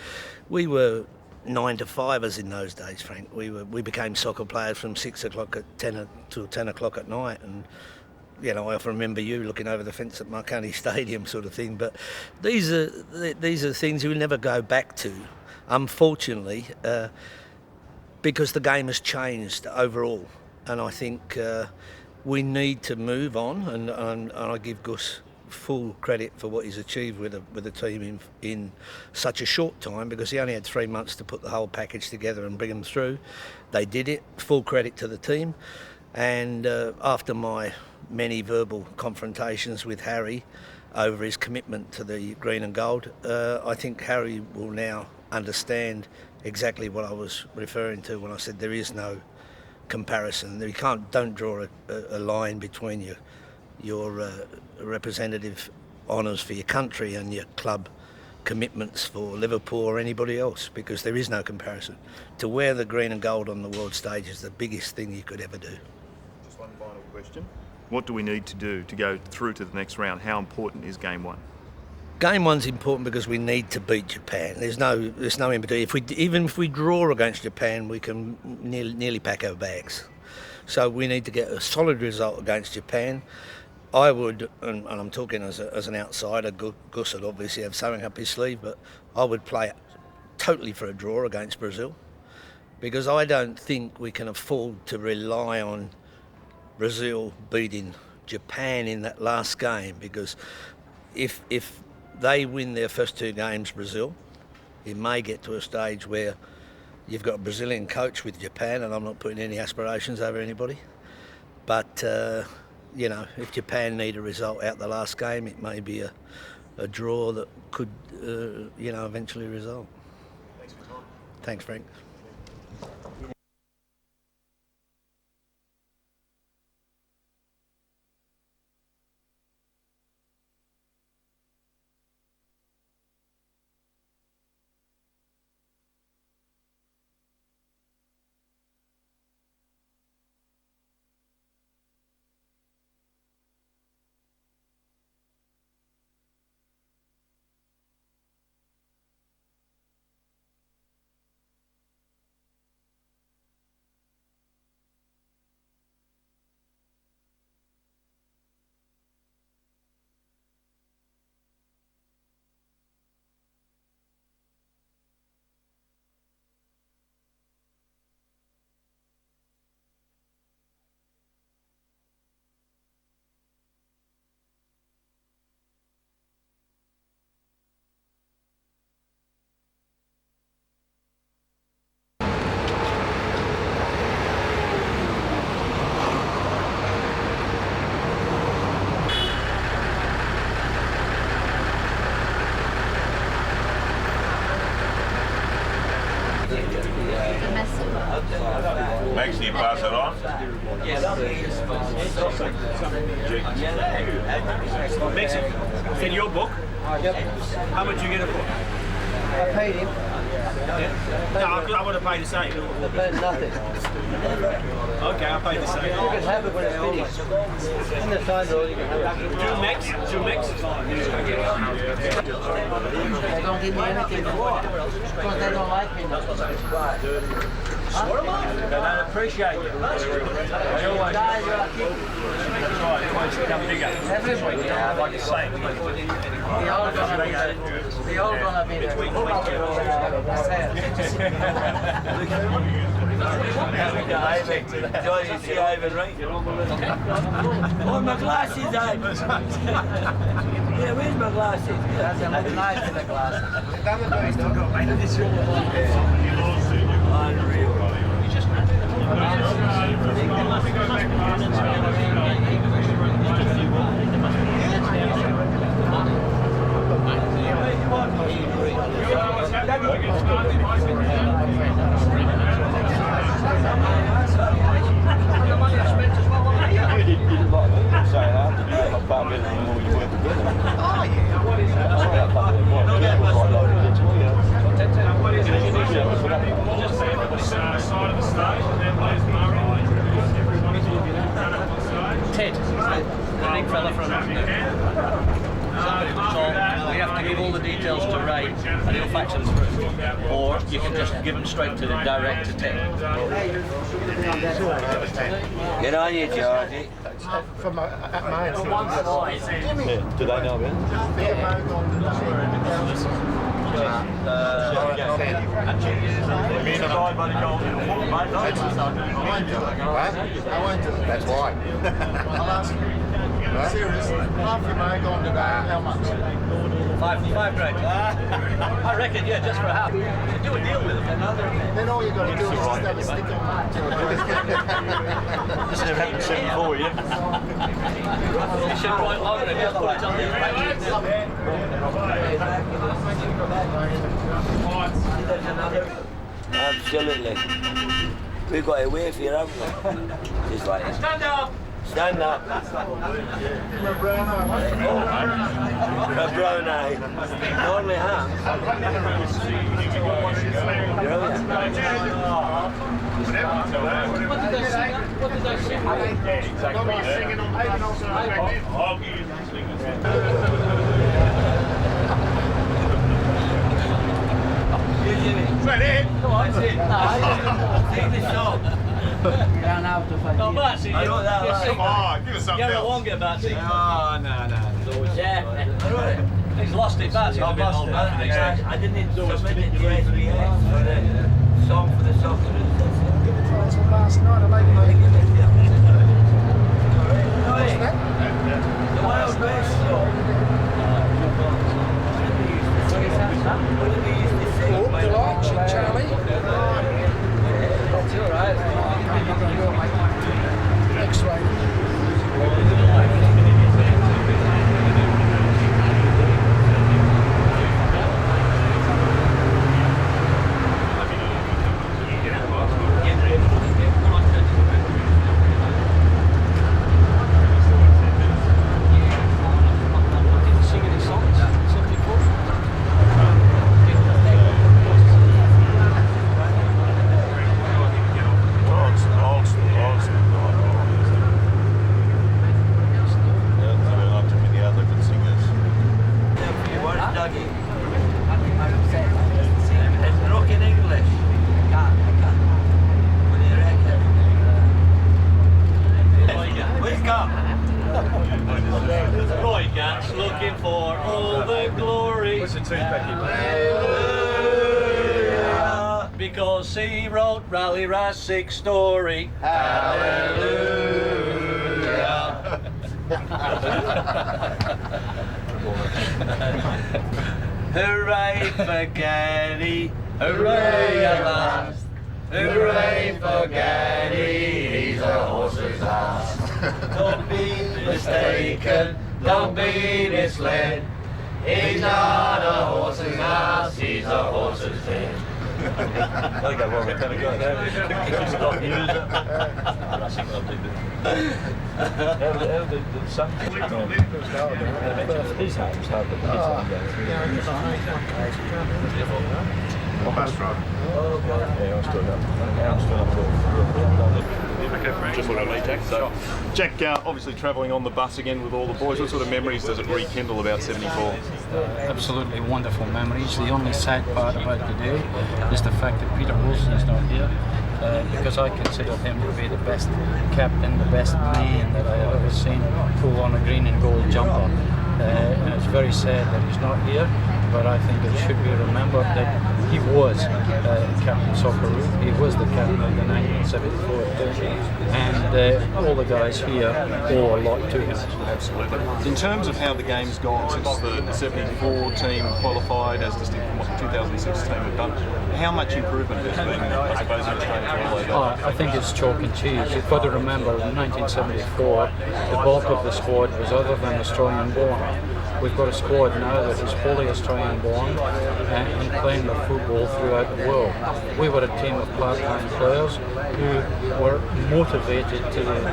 we were 9-to-5ers in those days, Frank. We became soccer players from 6 o'clock at 10 till 10 o'clock at night, and I often remember you looking over the fence at Marconi Stadium, sort of thing. But these are things you'll never go back to, unfortunately. Because the game has changed overall, and I think we need to move on. And I give Gus full credit for what he's achieved with the team in such a short time, because he only had 3 months to put the whole package together and bring them through. They did it. Full credit to the team. And after my many verbal confrontations with Harry over his commitment to the green and gold, I think Harry will now understand exactly what I was referring to when I said there is no comparison. Don't draw a line between your representative honours for your country and your club commitments for Liverpool or anybody else, because there is no comparison. To wear the green and gold on the world stage is the biggest thing you could ever do. Just one final question. What do we need to do to go through to the next round? How important is game one? Game one's important because we need to beat Japan. There's no in between. Even if we draw against Japan, we can nearly pack our bags. So we need to get a solid result against Japan. I would, and I'm talking as an outsider, Gus would obviously have something up his sleeve, but I would play totally for a draw against Brazil, because I don't think we can afford to rely on Brazil beating Japan in that last game, because if they win their first 2 games, Brazil, it may get to a stage where you've got a Brazilian coach with Japan, and I'm not putting any aspirations over anybody. But, if Japan need a result out the last game, it may be a draw that could, eventually result. Thanks for your time. Thanks, Frank. Max, can you pass it on? Max, it's in your book. How much you get it for? I paid him. No, I would have paid the same. I paid nothing. Okay, I paid the same. You can have it when it's finished. In the sign roll, you can have it. Two Max. don't give me anything for because they don't like me. They don't appreciate you. They always become bigger. Everybody. Like the same. We all gonna be there. Johnny, you see Ivan, right? Oh, my glasses, Ivan. Yeah, where's my glasses? That's a look nice in the glasses. Unreal. Ted, the big fella from somebody was told we have to give all the details to Ray and he'll fax them through. Or you can just give them straight to direct to Ted. Get on you, Georgie. From at my Do they know about I won't do it. That's why. I'll ask you. Right? Seriously, half your money gone to that. How much? $5 grand. I reckon, yeah, just for half. You should do a deal with them. Then all you got to do is just have a stick on that. This never happened 74, yeah? You should write longer and just put it on there. Absolutely. We've got a way for you, haven't we? Just like Stand up! Stand up. A brown eye. Normally ham. What did they sing? What did they sing? Right here. Come on, that's it. Take the shot. Ran out of No, Baartz, I got that right. Come on, give us something Garrett else. won't get Baartz. No. Yeah. He's lost it, Baartz. He's a bit old man these days. I didn't submit it to SBS for the song for the Socceroos. Last night I made The Wild West song. What did we used to sing? Charlie. It's all right. X-ray. Looking for all the glory. Hallelujah. Because he wrote Rale Rasic's story. Hallelujah. Hooray for Gaddy. Hooray at last. Hooray for Gaddy. He's a horse's ass. Don't be mistaken. Don't be misled. He's not a horse's ass, he's a horse's head. I think I've already kind of got that. Stop using it. That's lovely. His house had the kids on there. What bus driver? Yeah, I'm still up. Just what I need, Jack. So, Jack, obviously travelling on the bus again with all the boys. What sort of memories does it rekindle about 74? absolutely wonderful memories. The only sad part about today is the fact that Peter Wilson is not here, because I consider him to be the best captain, the best man that I have ever seen pull on a green and gold jumper. And it's very sad that he's not here, but I think it should be remembered that he was Captain Socceroos. He was the captain of the 1974 team, and all the guys here owe a lot to him. Absolutely. In terms of how the game's gone since the 74 team qualified, as distinct from what the 2006 team have done, how much improvement has been, I suppose, in Australia? I think it's chalk and cheese. You've got to remember, in 1974, the bulk of the squad was other than Australian-born. We've got a squad now that is fully Australian-born and playing the football throughout the world. We were a team of part-time players who were motivated to the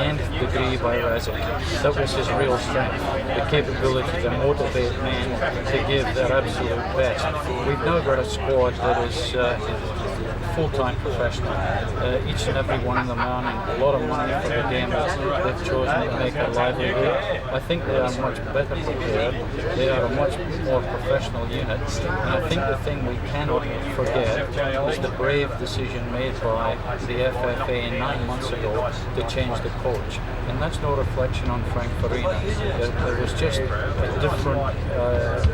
nth degree by Rasic. That was his real strength, the capability to motivate men to give their absolute best. We've now got a squad that is full-time professional. Each and every one of them earning a lot of money for the game that they've chosen to make a livelihood. I think they are much better prepared. They are a much more professional unit. And I think the thing we cannot forget is the brave decision made by the FFA 9 months ago to change the coach. And that's no reflection on Frank Farina. There was just a different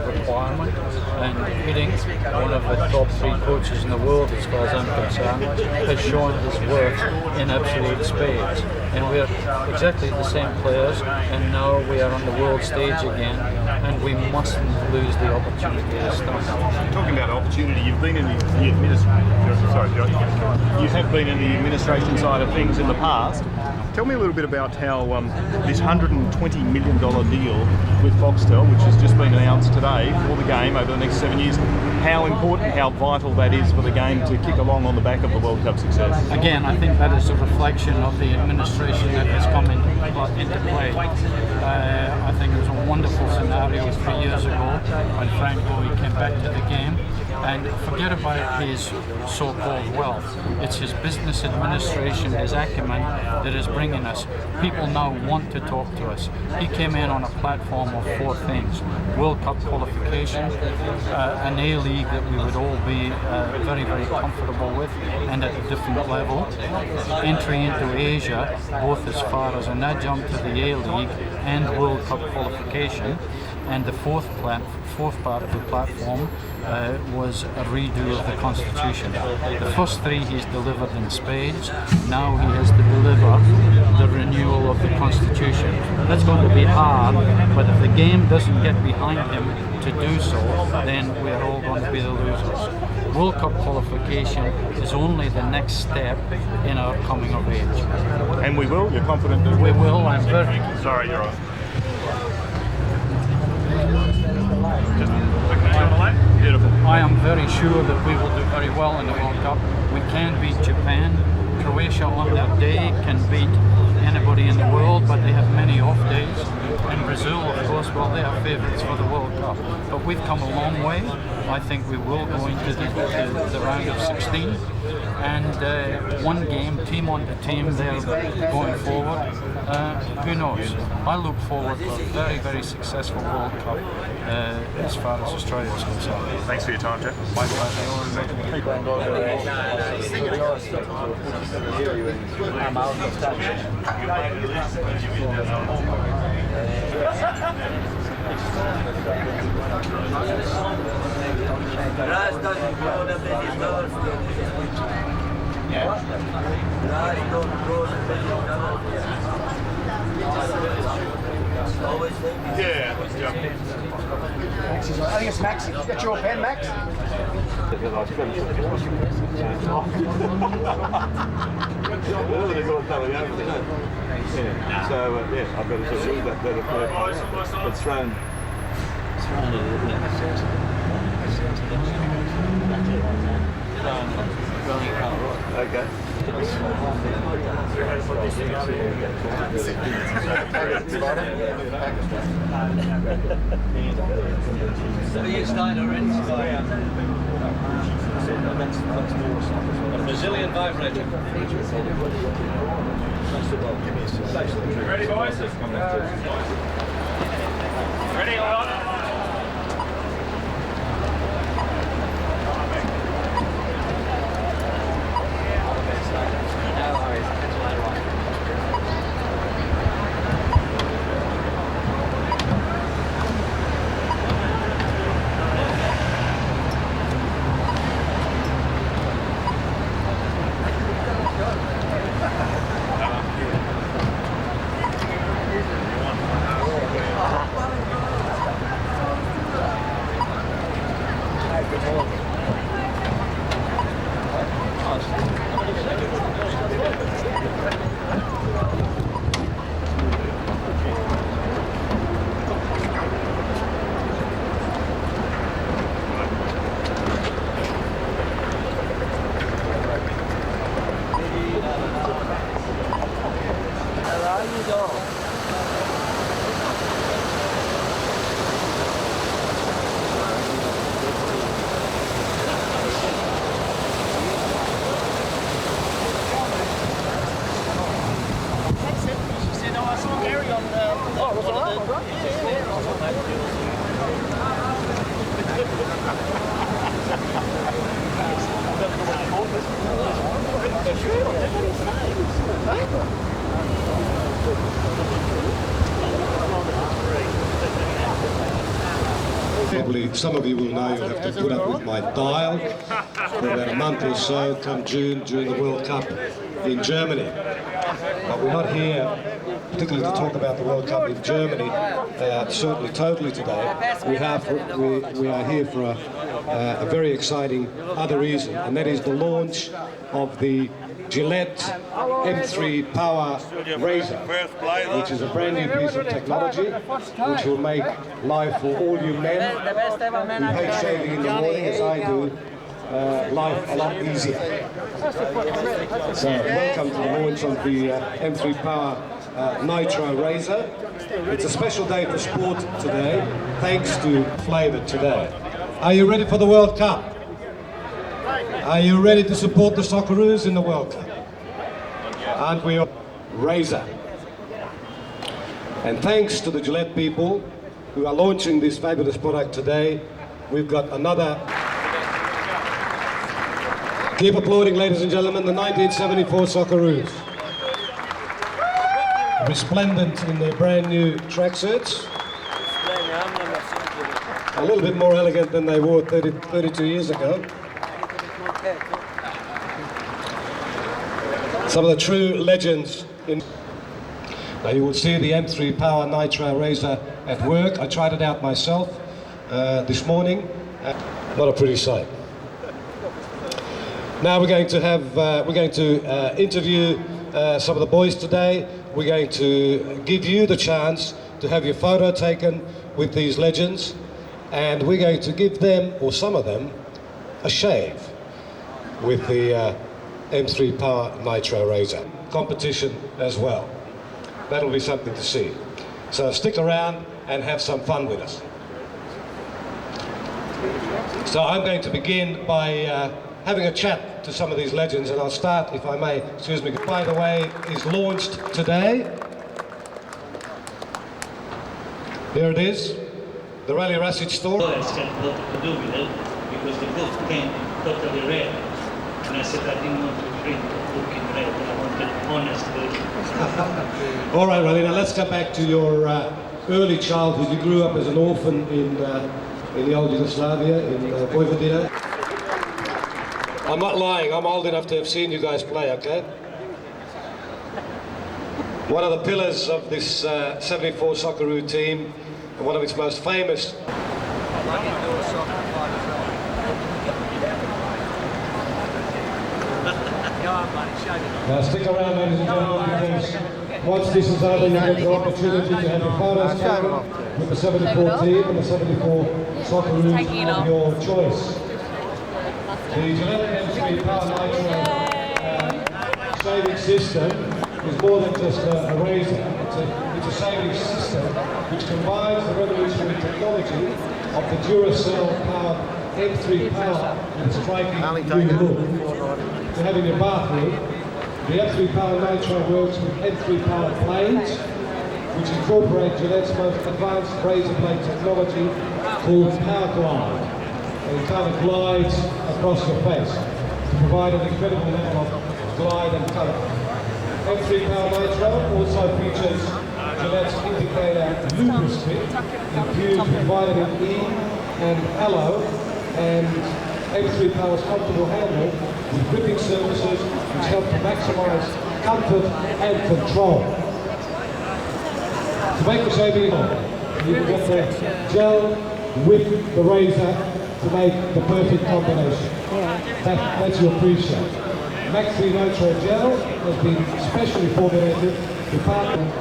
requirement, and hitting one of the top 3 coaches in the world, as far as I'm concerned, has shown his worth in absolute spades. And we're exactly the same players, and now we are on the world stage again, and we mustn't lose the opportunity this time. Talking about opportunity, you've been in the administration side of things in the past. Tell me a little bit about how this $120 million deal with Foxtel, which has just been announced today for the game over the next 7 years, how important, how vital that is for the game to kick along on the back of the World Cup success. Again, I think that is a reflection of the administration that has come into play. I think it was a wonderful scenario 3 years ago when Frank Bowie came back to the game. And forget about his so-called wealth. It's his business administration, his acumen that is bringing us. People now want to talk to us. He came in on a platform of 4 things: World Cup qualification, an A-League that we would all be very, very comfortable with and at a different level, entry into Asia, both as far as an adjunct to the A-League and World Cup qualification, and the fourth part of the platform was a redo of the Constitution. The first 3 he's delivered in spades. Now he has to deliver the renewal of the Constitution. That's going to be hard, but if the game doesn't get behind him to do so, then we're all going to be the losers. World Cup qualification is only the next step in our coming of age. And we will? You're confident that we will? I'm very... Sorry, you're on. Beautiful. I am very sure that we will do very well in the World Cup. We can beat Japan. Croatia on their day can beat anybody in the world, but they have many off days. And Brazil, of course, well, they are favourites for the World Cup. But we've come a long way. I think we will go into the round of 16. And one game, team on the team there going forward. Who knows? I look forward to a very, very successful World Cup as far as Australia is concerned. Thanks for your time, Jeff. My pleasure. I'm out of touch. Raz doesn't grow the many dollars. Raz don't grow the many dollars. Always yeah, let's jump. I think it's Max. You got your pen, Max? So yeah, I've got to sort of that better. It's thrown. Okay. So you started already? A Brazilian vibrator. Ready, boys? Ready, all right? Probably some of you will know you'll have to put up with my dial for about a month or so come June during the World Cup in Germany. But we're not here particularly to talk about the World Cup in Germany, certainly totally today. We are here for a very exciting other reason, and that is the launch of the Gillette M3 Power Razor, which is a brand new piece of technology which will make life for all you men who hate shaving in the morning, as I do, life a lot easier. So welcome to the launch of the M3 Power Nitro Razor. It's a special day for sport today, thanks to Flavour today. Are you ready for the World Cup? Are you ready to support the Socceroos in the World Cup? Aren't we all? Razor. And thanks to the Gillette people who are launching this fabulous product today, we've got another. Keep applauding, ladies and gentlemen, the 1974 Socceroos. Resplendent in their brand new tracksuits. A little bit more elegant than they wore 32 years ago. Some of the true legends in. Now you will see the M3 Power Nitro Razor at work. I tried it out myself this morning. Not a pretty sight. Now we're going to interview some of the boys today. We're going to give you the chance to have your photo taken with these legends, and we're going to give them, or some of them, a shave with the M3 Power Nitro Razor. Competition as well. That'll be something to see. So stick around and have some fun with us. So I'm going to begin by having a chat to some of these legends, and I'll start, if I may, excuse me, by the way, is launched today. Here it is, the Rale Rasic store. I said what to do with it, because the book came totally red. And I said I didn't want to print the book in red, I wanted honest version. All right, Rale, now let's come back to your early childhood. You grew up as an orphan in the old Yugoslavia, in Vojvodina. I'm not lying, I'm old enough to have seen you guys play, okay? One of the pillars of this 74 Socceroo team, and one of its most famous. Now stick around, ladies and gentlemen, because once this is over, you get the opportunity to have your photos taken with the 74 team and the 74 Socceroos of your choice. The Gillette M3 Power Nitro shaving system is more than just a razor. It's a shaving system which combines the revolutionary technology of the Duracell powered M3 Power and striking new look to have in your bathroom. The M3 Power Nitro works with M3 powered blades, which incorporate Gillette's most advanced razor blade technology called Power Glide. And it kind of glides across your face to provide an incredible level of glide and colour. M3 Power Nitro also features Gillette's indicator lubricant infused with vitamin E and aloe, and M3 Power's comfortable handle with gripping surfaces which help to maximise comfort and control. To make the shaving on, you can get the gel with the razor to make the perfect combination. That's your pre-shave. Maxi Nitro Gel has been specially formulated. The partners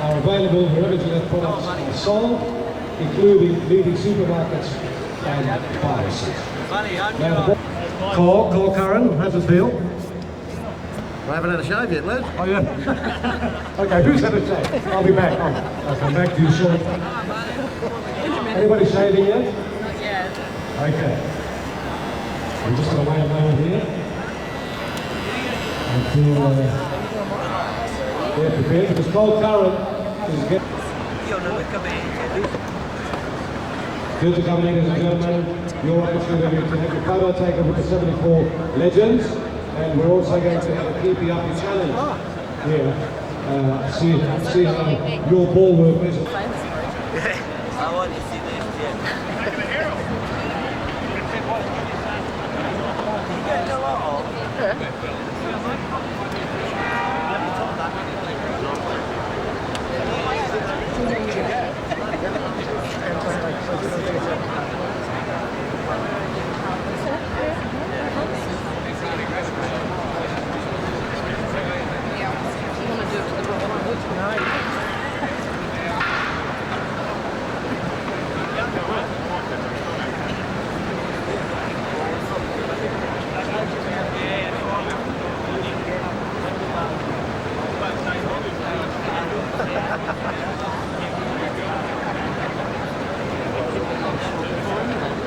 are available wherever Gillette products are sold, including leading supermarkets and pharmacies. Call Curran, how's it feel? I haven't had a shave yet, Les. Oh yeah? Okay, who's had a shave? I'll be back. I'll come back to you shortly. Anybody shaving yet? Not yet. Okay. I'm just going to wait a moment here until they're prepared, because Cole Curran is getting... Good to come, ladies and gentlemen. Your opportunity to have your photo taken with the 74 legends, and we're also going to have a keep you up your challenge here. See how your ball work is. I want to see this, yeah.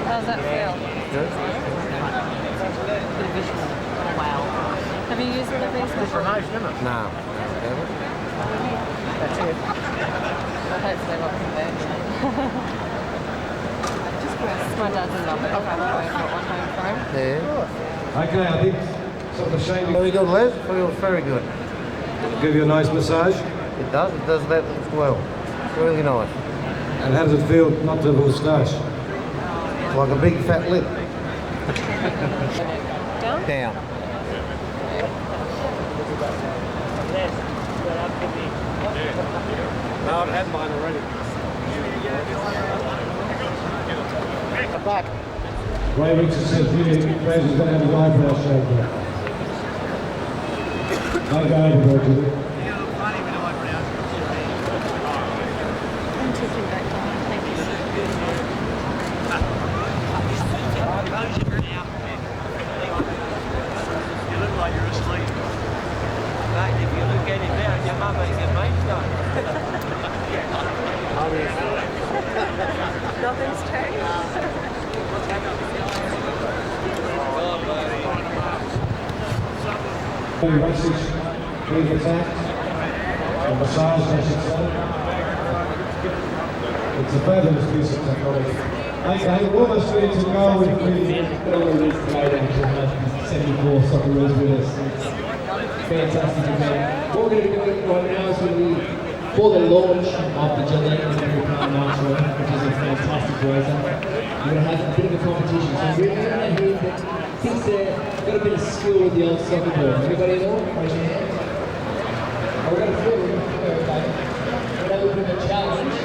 How's that feel? Good. Wow. Have you used one of these before? No, never. That's it. Hopefully we'll come back. My dad's in love with it. I've got one home for him. Yeah. Okay, I think sort of the shaming. Very good, Les. Feels very good. Give you a nice massage. It does. It does that as well. It's really nice. And how does it feel not to have a moustache? Like a big fat lip. Down? Down. No, I've had mine already. Back. Ray Baartz says Fraser's going to have his eyebrows shaved now. Don't go overboard, Julie. I'm taking back down. Thank you. You look like you're asleep. Mate, if you look at him now, your mum ain't your mate's done. Nothing's changed. Rale Rasic being attacked, or massaged, I should say. It's a fabulous piece of technology. Okay, we're almost ready to go. We've really got a week later to have 74 Socceroos with us. It's fantastic event. What we're going to be doing right now is going to be for the launch of the Gillette American March Run, which is a fantastic racer. We're going to have a bit of a competition. So we're going to hear that thinks they've got a bit of skill with the old soccer ball. Anybody at all? Raise your hand. We're going to feel it. Okay. That would be a challenge.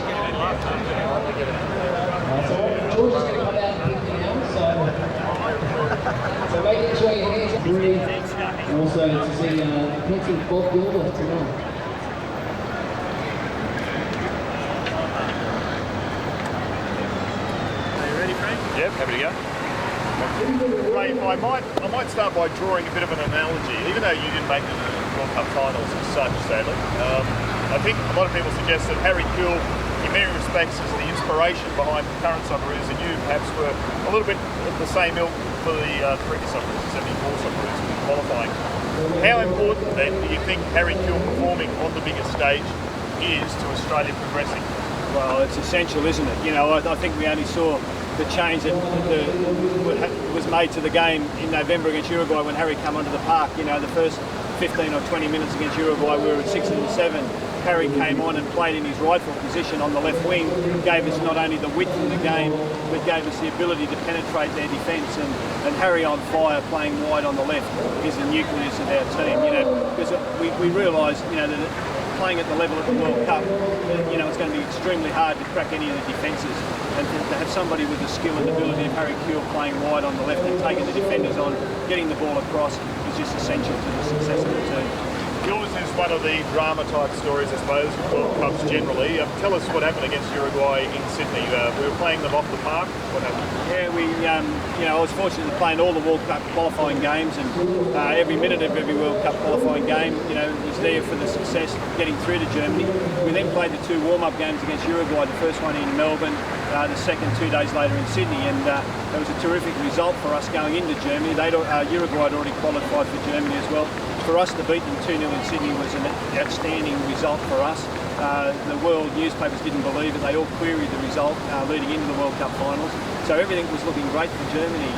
So George is going to come out and pick me now. So make sure your hands are free. Also to see Prince Bob Gilbert tonight. Yep, happy to go. Ray, I might start by drawing a bit of an analogy, even though you didn't make the World Cup finals as such, sadly. I think a lot of people suggest that Harry Kuehl, in many respects, is the inspiration behind the current Socceroos, and you perhaps were a little bit of the same ilk for the previous Socceroos, the 74 Socceroos in qualifying. How important then do you think Harry Kuehl performing on the biggest stage is to Australia progressing? Well, it's essential, isn't it? You know, I think we only saw the change that was made to the game in November against Uruguay when Harry came onto the park. You know, the first 15 or 20 minutes against Uruguay, we were at 6-7. Harry came on and played in his rightful position on the left wing, gave us not only the width in the game, but gave us the ability to penetrate their defence. And Harry on fire, playing wide on the left, is the nucleus of our team. You know, because we realise, you know, that playing at the level of the World Cup, you know, it's going to be extremely hard to crack any of the defences. And to have somebody with the skill and ability of Harry Kuehl playing wide on the left and taking the defenders on, getting the ball across, is just essential to the success of the team. Yours is one of the drama-type stories, I suppose, with World Cups generally. Tell us what happened against Uruguay in Sydney. We were playing them off the park. What happened? Yeah, you know, I was fortunate to play in all the World Cup qualifying games, and every minute of every World Cup qualifying game, you know, was there for the success of getting through to Germany. We then played the 2 warm-up games against Uruguay, the first one in Melbourne, the second 2 days later in Sydney, and it was a terrific result for us going into Germany. Uruguay had already qualified for Germany as well. For us to beat them 2-0 in Sydney was an outstanding result for us. The world newspapers didn't believe it. They all queried the result leading into the World Cup finals. So everything was looking great for Germany.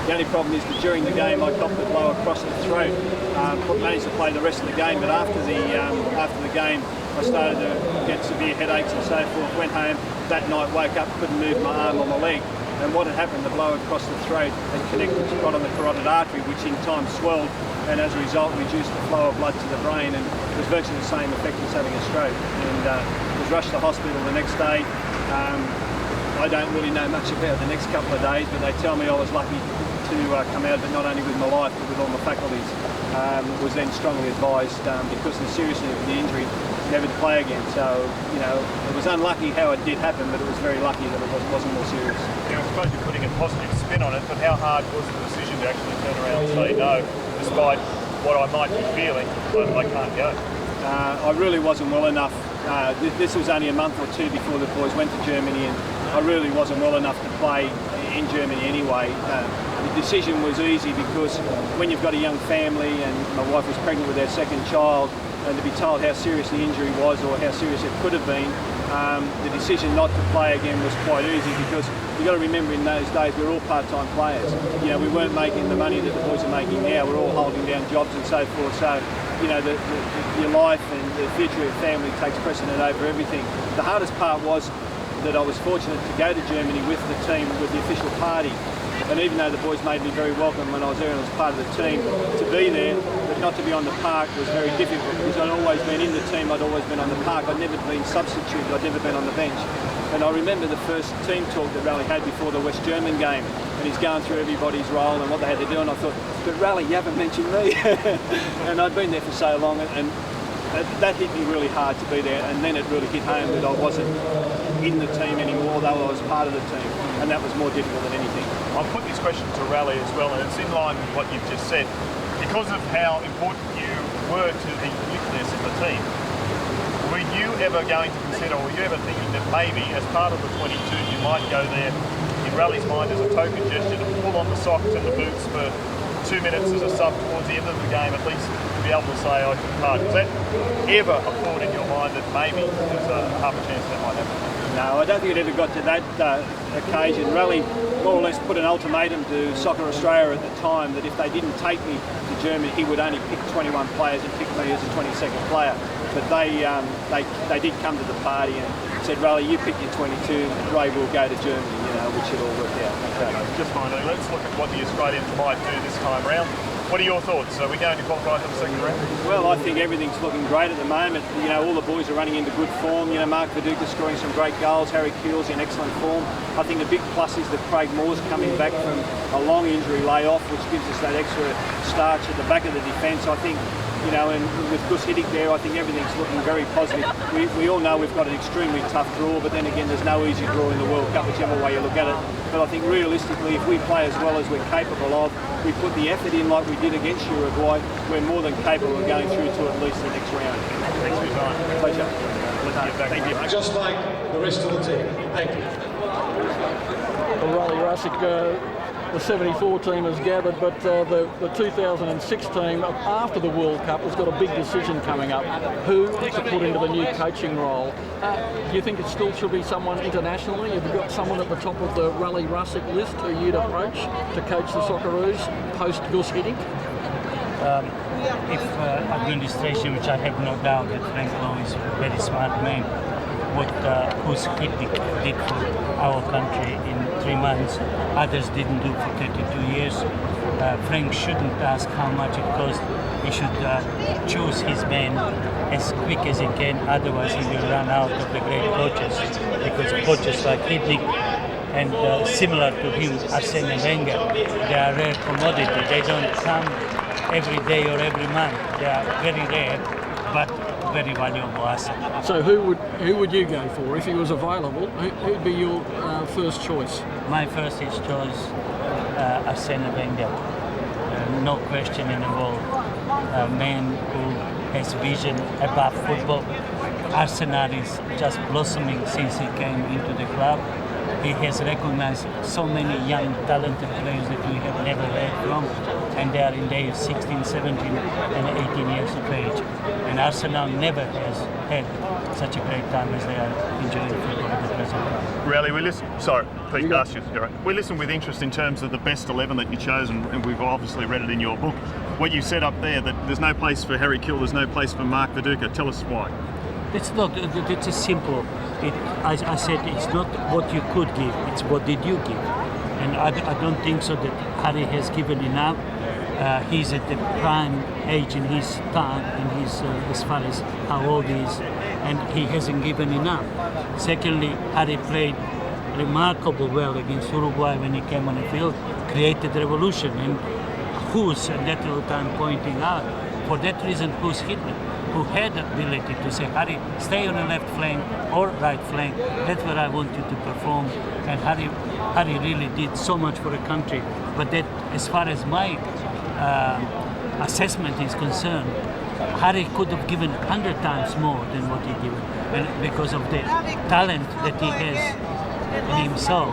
The only problem is that during the game I copped a blow across the throat. Managed to play the rest of the game, but after the game I started to get severe headaches and so forth. Went home that night, woke up, couldn't move my arm or my leg. and what had happened, the blow across the throat had connected right on the carotid artery, which in time swelled, and as a result reduced the flow of blood to the brain, and it was virtually the same effect as having a stroke. And was rushed to hospital the next day. I don't really know much about the next couple of days, but they tell me I was lucky to come out of it not only with my life but with all my faculties. Was then strongly advised, because of the seriousness of the injury, never to play again. So, you know, it was unlucky how it did happen, but it was very lucky that it wasn't more serious. Yeah, I suppose you're putting a positive spin on it, but how hard was the decision to actually turn around and say no, despite what I might be feeling, but I can't go? I really wasn't well enough. This was only a month or two before the boys went to Germany, and I really wasn't well enough to play in Germany anyway. The decision was easy because when you've got a young family, and my wife was pregnant with our second child, and to be told how serious the injury was or how serious it could have been, the decision not to play again was quite easy, because you've got to remember in those days we were all part-time players. You know, we weren't making the money that the boys are making now. We're all holding down jobs and so forth. So, you know, your life and the future of your family takes precedent over everything. The hardest part was that I was fortunate to go to Germany with the team, with the official party. And even though the boys made me very welcome when I was there and I was part of the team, to be there but not to be on the park was very difficult, because I'd always been in the team, I'd always been on the park, I'd never been substituted, I'd never been on the bench. And I remember the first team talk that Rale had before the West German game, and he's going through everybody's role and what they had to do, and I thought, but Rale, you haven't mentioned me. And I'd been there for so long, and that hit me really hard to be there, and then it really hit home that I wasn't in the team anymore, though I was part of the team, and that was more difficult than anything. I'll put this question to Rale as well, and it's in line with what you've just said. Because of how important you were to the nucleus of the team, were you ever going to consider, or were you ever thinking that maybe as part of the 22 you might go there in Rale's mind as a token gesture to pull on the socks and the boots for 2 minutes as a sub towards the end of the game, at least to be able to say I took part? Was that ever a thought in your mind that maybe there's a half a chance that might happen? No, I don't think it ever got to that occasion. Rale more or less put an ultimatum to Soccer Australia at the time that if they didn't take me to Germany, he would only pick 21 players and pick me as a 22nd player. But they did come to the party and said, Rale, you pick your 22, Ray will go to Germany, you know, which it all worked out. Okay. Just finally, let's look at what the Australians might do this time round. What are your thoughts? Are we going to qualify for the second round? Well, I think everything's looking great at the moment. You know, all the boys are running into good form. You know, Mark Viduka scoring some great goals. Harry Keel's in excellent form. I think the big plus is that Craig Moore's coming back from a long injury layoff, which gives us that extra starch at the back of the defence. I think, you know, and with Gus Hiddink there, I think everything's looking very positive. We all know we've got an extremely tough draw, but then again, there's no easy draw in the World Cup, whichever way you look at it. But I think realistically, if we play as well as we're capable of, we put the effort in like we did against Uruguay, we're more than capable of going through to at least the next round. Thanks for your time. Pleasure. Thank you. Just like the rest of the team. Thank you. Well, Rale Rasic, the 74 team has gathered, but the 2006 team, after the World Cup, has got a big decision coming up. Who to put into the new coaching role? Do you think it still should be someone internationally? Have you got someone at the top of the Rale Rasic list who you'd approach to coach the Socceroos post Gus Hiddink? If administration, which I have no doubt that Frank Lowe is a very smart man, what Gus Hiddink did for our country in 3 months, others didn't do for 32 years. Frank shouldn't ask how much it costs. He should choose his men as quick as he can, otherwise he will run out of the great coaches. Because coaches like Hiddink and similar to him, Arsene Wenger, they are rare commodity. They don't come every day or every month. They are very rare, but very valuable asset. So who would you go for if he was available? Who'd be your first choice? My first choice, Arsene Wenger. No question in the world. A man who has vision above football. Arsenal is just blossoming since he came into the club. He has recognized so many young, talented players that we have never heard from, and they are in their 16, 17, and 18 years of age. And Arsenal never has had such a great time as they are enjoying football at the present time. Rale, we listen. Sorry, Pete, ask you. Right. We listen with interest in terms of the best 11 that you chose, and we've obviously read it in your book. What you said up there, that there's no place for Harry Keel, there's no place for Mark Viduka. Tell us why. It's a simple. I said it's not what you could give, it's what did you give. And I don't think so that Harry has given enough. He's at the prime age in his time, in his as far as how old he is, and he hasn't given enough. Secondly, Harry played remarkable well against Uruguay when he came on the field, created revolution, and who's at that little time pointing out, for that reason, who's hidden, who had the ability to say, Harry, stay on the left flank or right flank, that's where I want you to perform. And Harry really did so much for the country, but that, as far as my assessment is concerned, Harry could have given 100 times more than what he given, and because of the talent that he has in himself.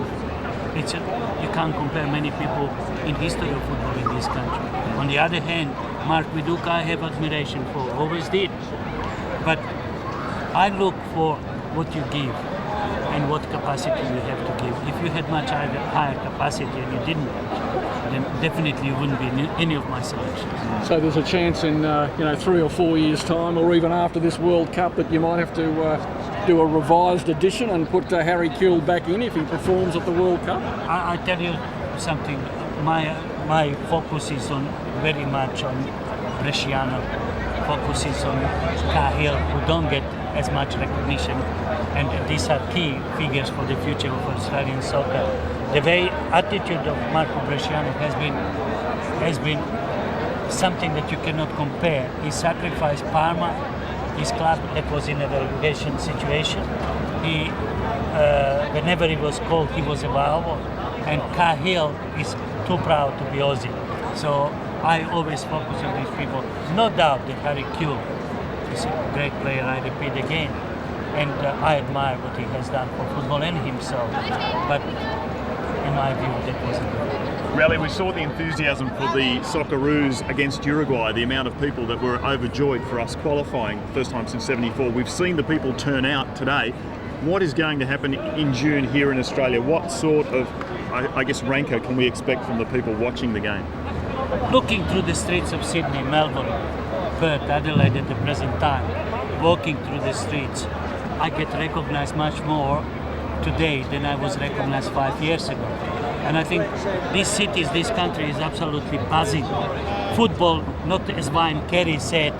You can't compare many people in history of football in this country. On the other hand, Mark Viduka I have admiration for, always did. But I look for what you give and what capacity you have to give. If you had much higher capacity and you didn't, then definitely you wouldn't be in any of my selections. So there's a chance in 3 or 4 years' time, or even after this World Cup, that you might have to do a revised edition and put Harry Kewell back in if he performs at the World Cup? I tell you something. My focus is on very much on Bresciano, focuses on Cahill, who don't get as much recognition, and these are key figures for the future of Australian soccer. The very attitude of Marco Bresciano has been something that you cannot compare. He sacrificed Parma, his club that was in a relegation situation. He, whenever he was called, he was available, and Cahill is too proud to be Aussie. So I always focus on these people. No doubt that Harry Kewell is a great player, I repeat again, and I admire what he has done for football and himself, but in my view that wasn't good. Rale, we saw the enthusiasm for the Socceroos against Uruguay, the amount of people that were overjoyed for us qualifying, first time since '74. We've seen the people turn out today. What is going to happen in June here in Australia? What sort of, I guess, rancor can we expect from the people watching the game? Looking through the streets of Sydney, Melbourne, Perth, Adelaide at the present time, walking through the streets, I get recognized much more today than I was recognized 5 years ago. And I think these cities, this country is absolutely buzzing. Football, not as Brian Kerry said,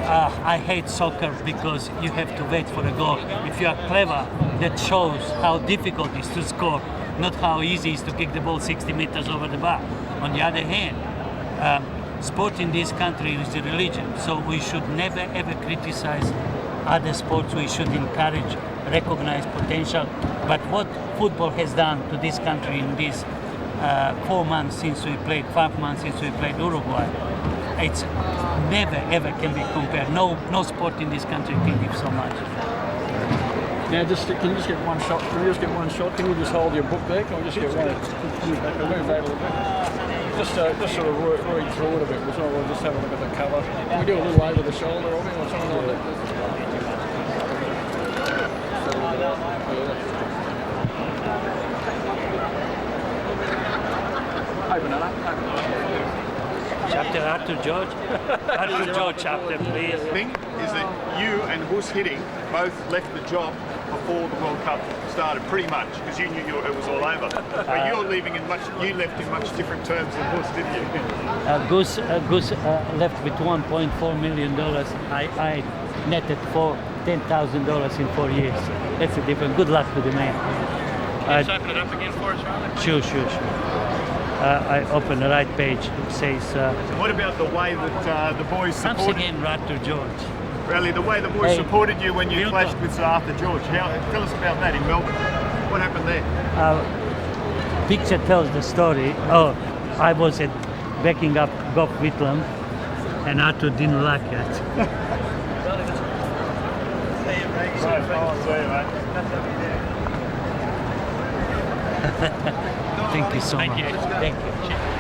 I hate soccer because you have to wait for a goal. If you are clever, that shows how difficult it is to score, not how easy it is to kick the ball 60 meters over the bar. On the other hand, sport in this country is a religion, so we should never ever criticize other sports. We should encourage, recognize potential. But what football has done to this country in these 4 months since we played, 5 months since we played Uruguay, it's never ever can be compared. No sport in this country can give so much. Now, can you just get one shot? Can we just get one shot? Can you just hold your book there? Can we just get one? Move back a little bit. Just sort of read through it a bit. We'll just have a look at the cover. Can we do a little over the shoulder of it or something like that? Open it up. Chapter Arthur George. Arthur George chapter, please. The thing is that you and Hus Hitting both left the job before the World Cup started, pretty much, because you knew it was all over. But you left in much different terms than Hus, didn't you? Gus left with $1.4 million. I netted for $10,000 in 4 years. That's a different. Good luck to the man. Can you just open it up again for us, Riley? Sure. I open the right page. It says. What about the way that the boys supported? Once again, Arthur George. Really, the way the boys supported you when you clashed with Sir Arthur George. Tell us about that in Melbourne. What happened there? Picture tells the story. Oh, I was backing up Gough Whitlam, and Arthur didn't like it. Thank you so much. Thank you.